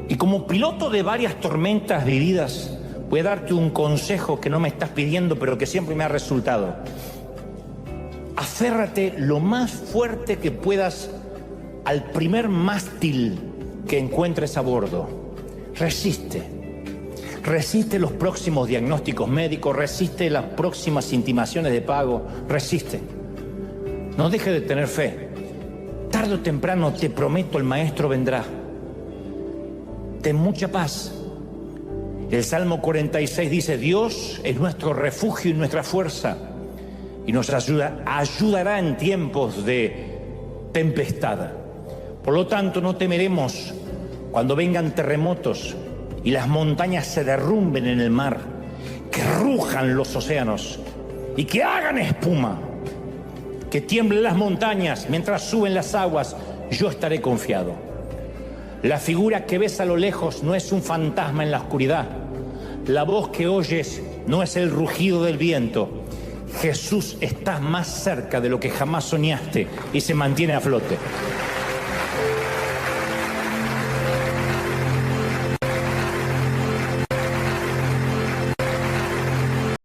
Y como piloto de varias tormentas vividas, voy a darte un consejo que no me estás pidiendo, pero que siempre me ha resultado. Aférrate lo más fuerte que puedas al primer mástil que encuentres a bordo. Resiste los próximos diagnósticos médicos, resiste las próximas intimaciones de pago, resiste. No dejes de tener fe. Tarde o temprano, te prometo, el Maestro vendrá. Ten mucha paz. El Salmo 46 dice: Dios es nuestro refugio y nuestra fuerza, y nos ayudará en tiempos de tempestad. Por lo tanto, no temeremos cuando vengan terremotos y las montañas se derrumben en el mar, que rujan los océanos y que hagan espuma, que tiemblen las montañas mientras suben las aguas. Yo estaré confiado. La figura que ves a lo lejos no es un fantasma en la oscuridad. La voz que oyes no es el rugido del viento. Jesús está más cerca de lo que jamás soñaste y se mantiene a flote.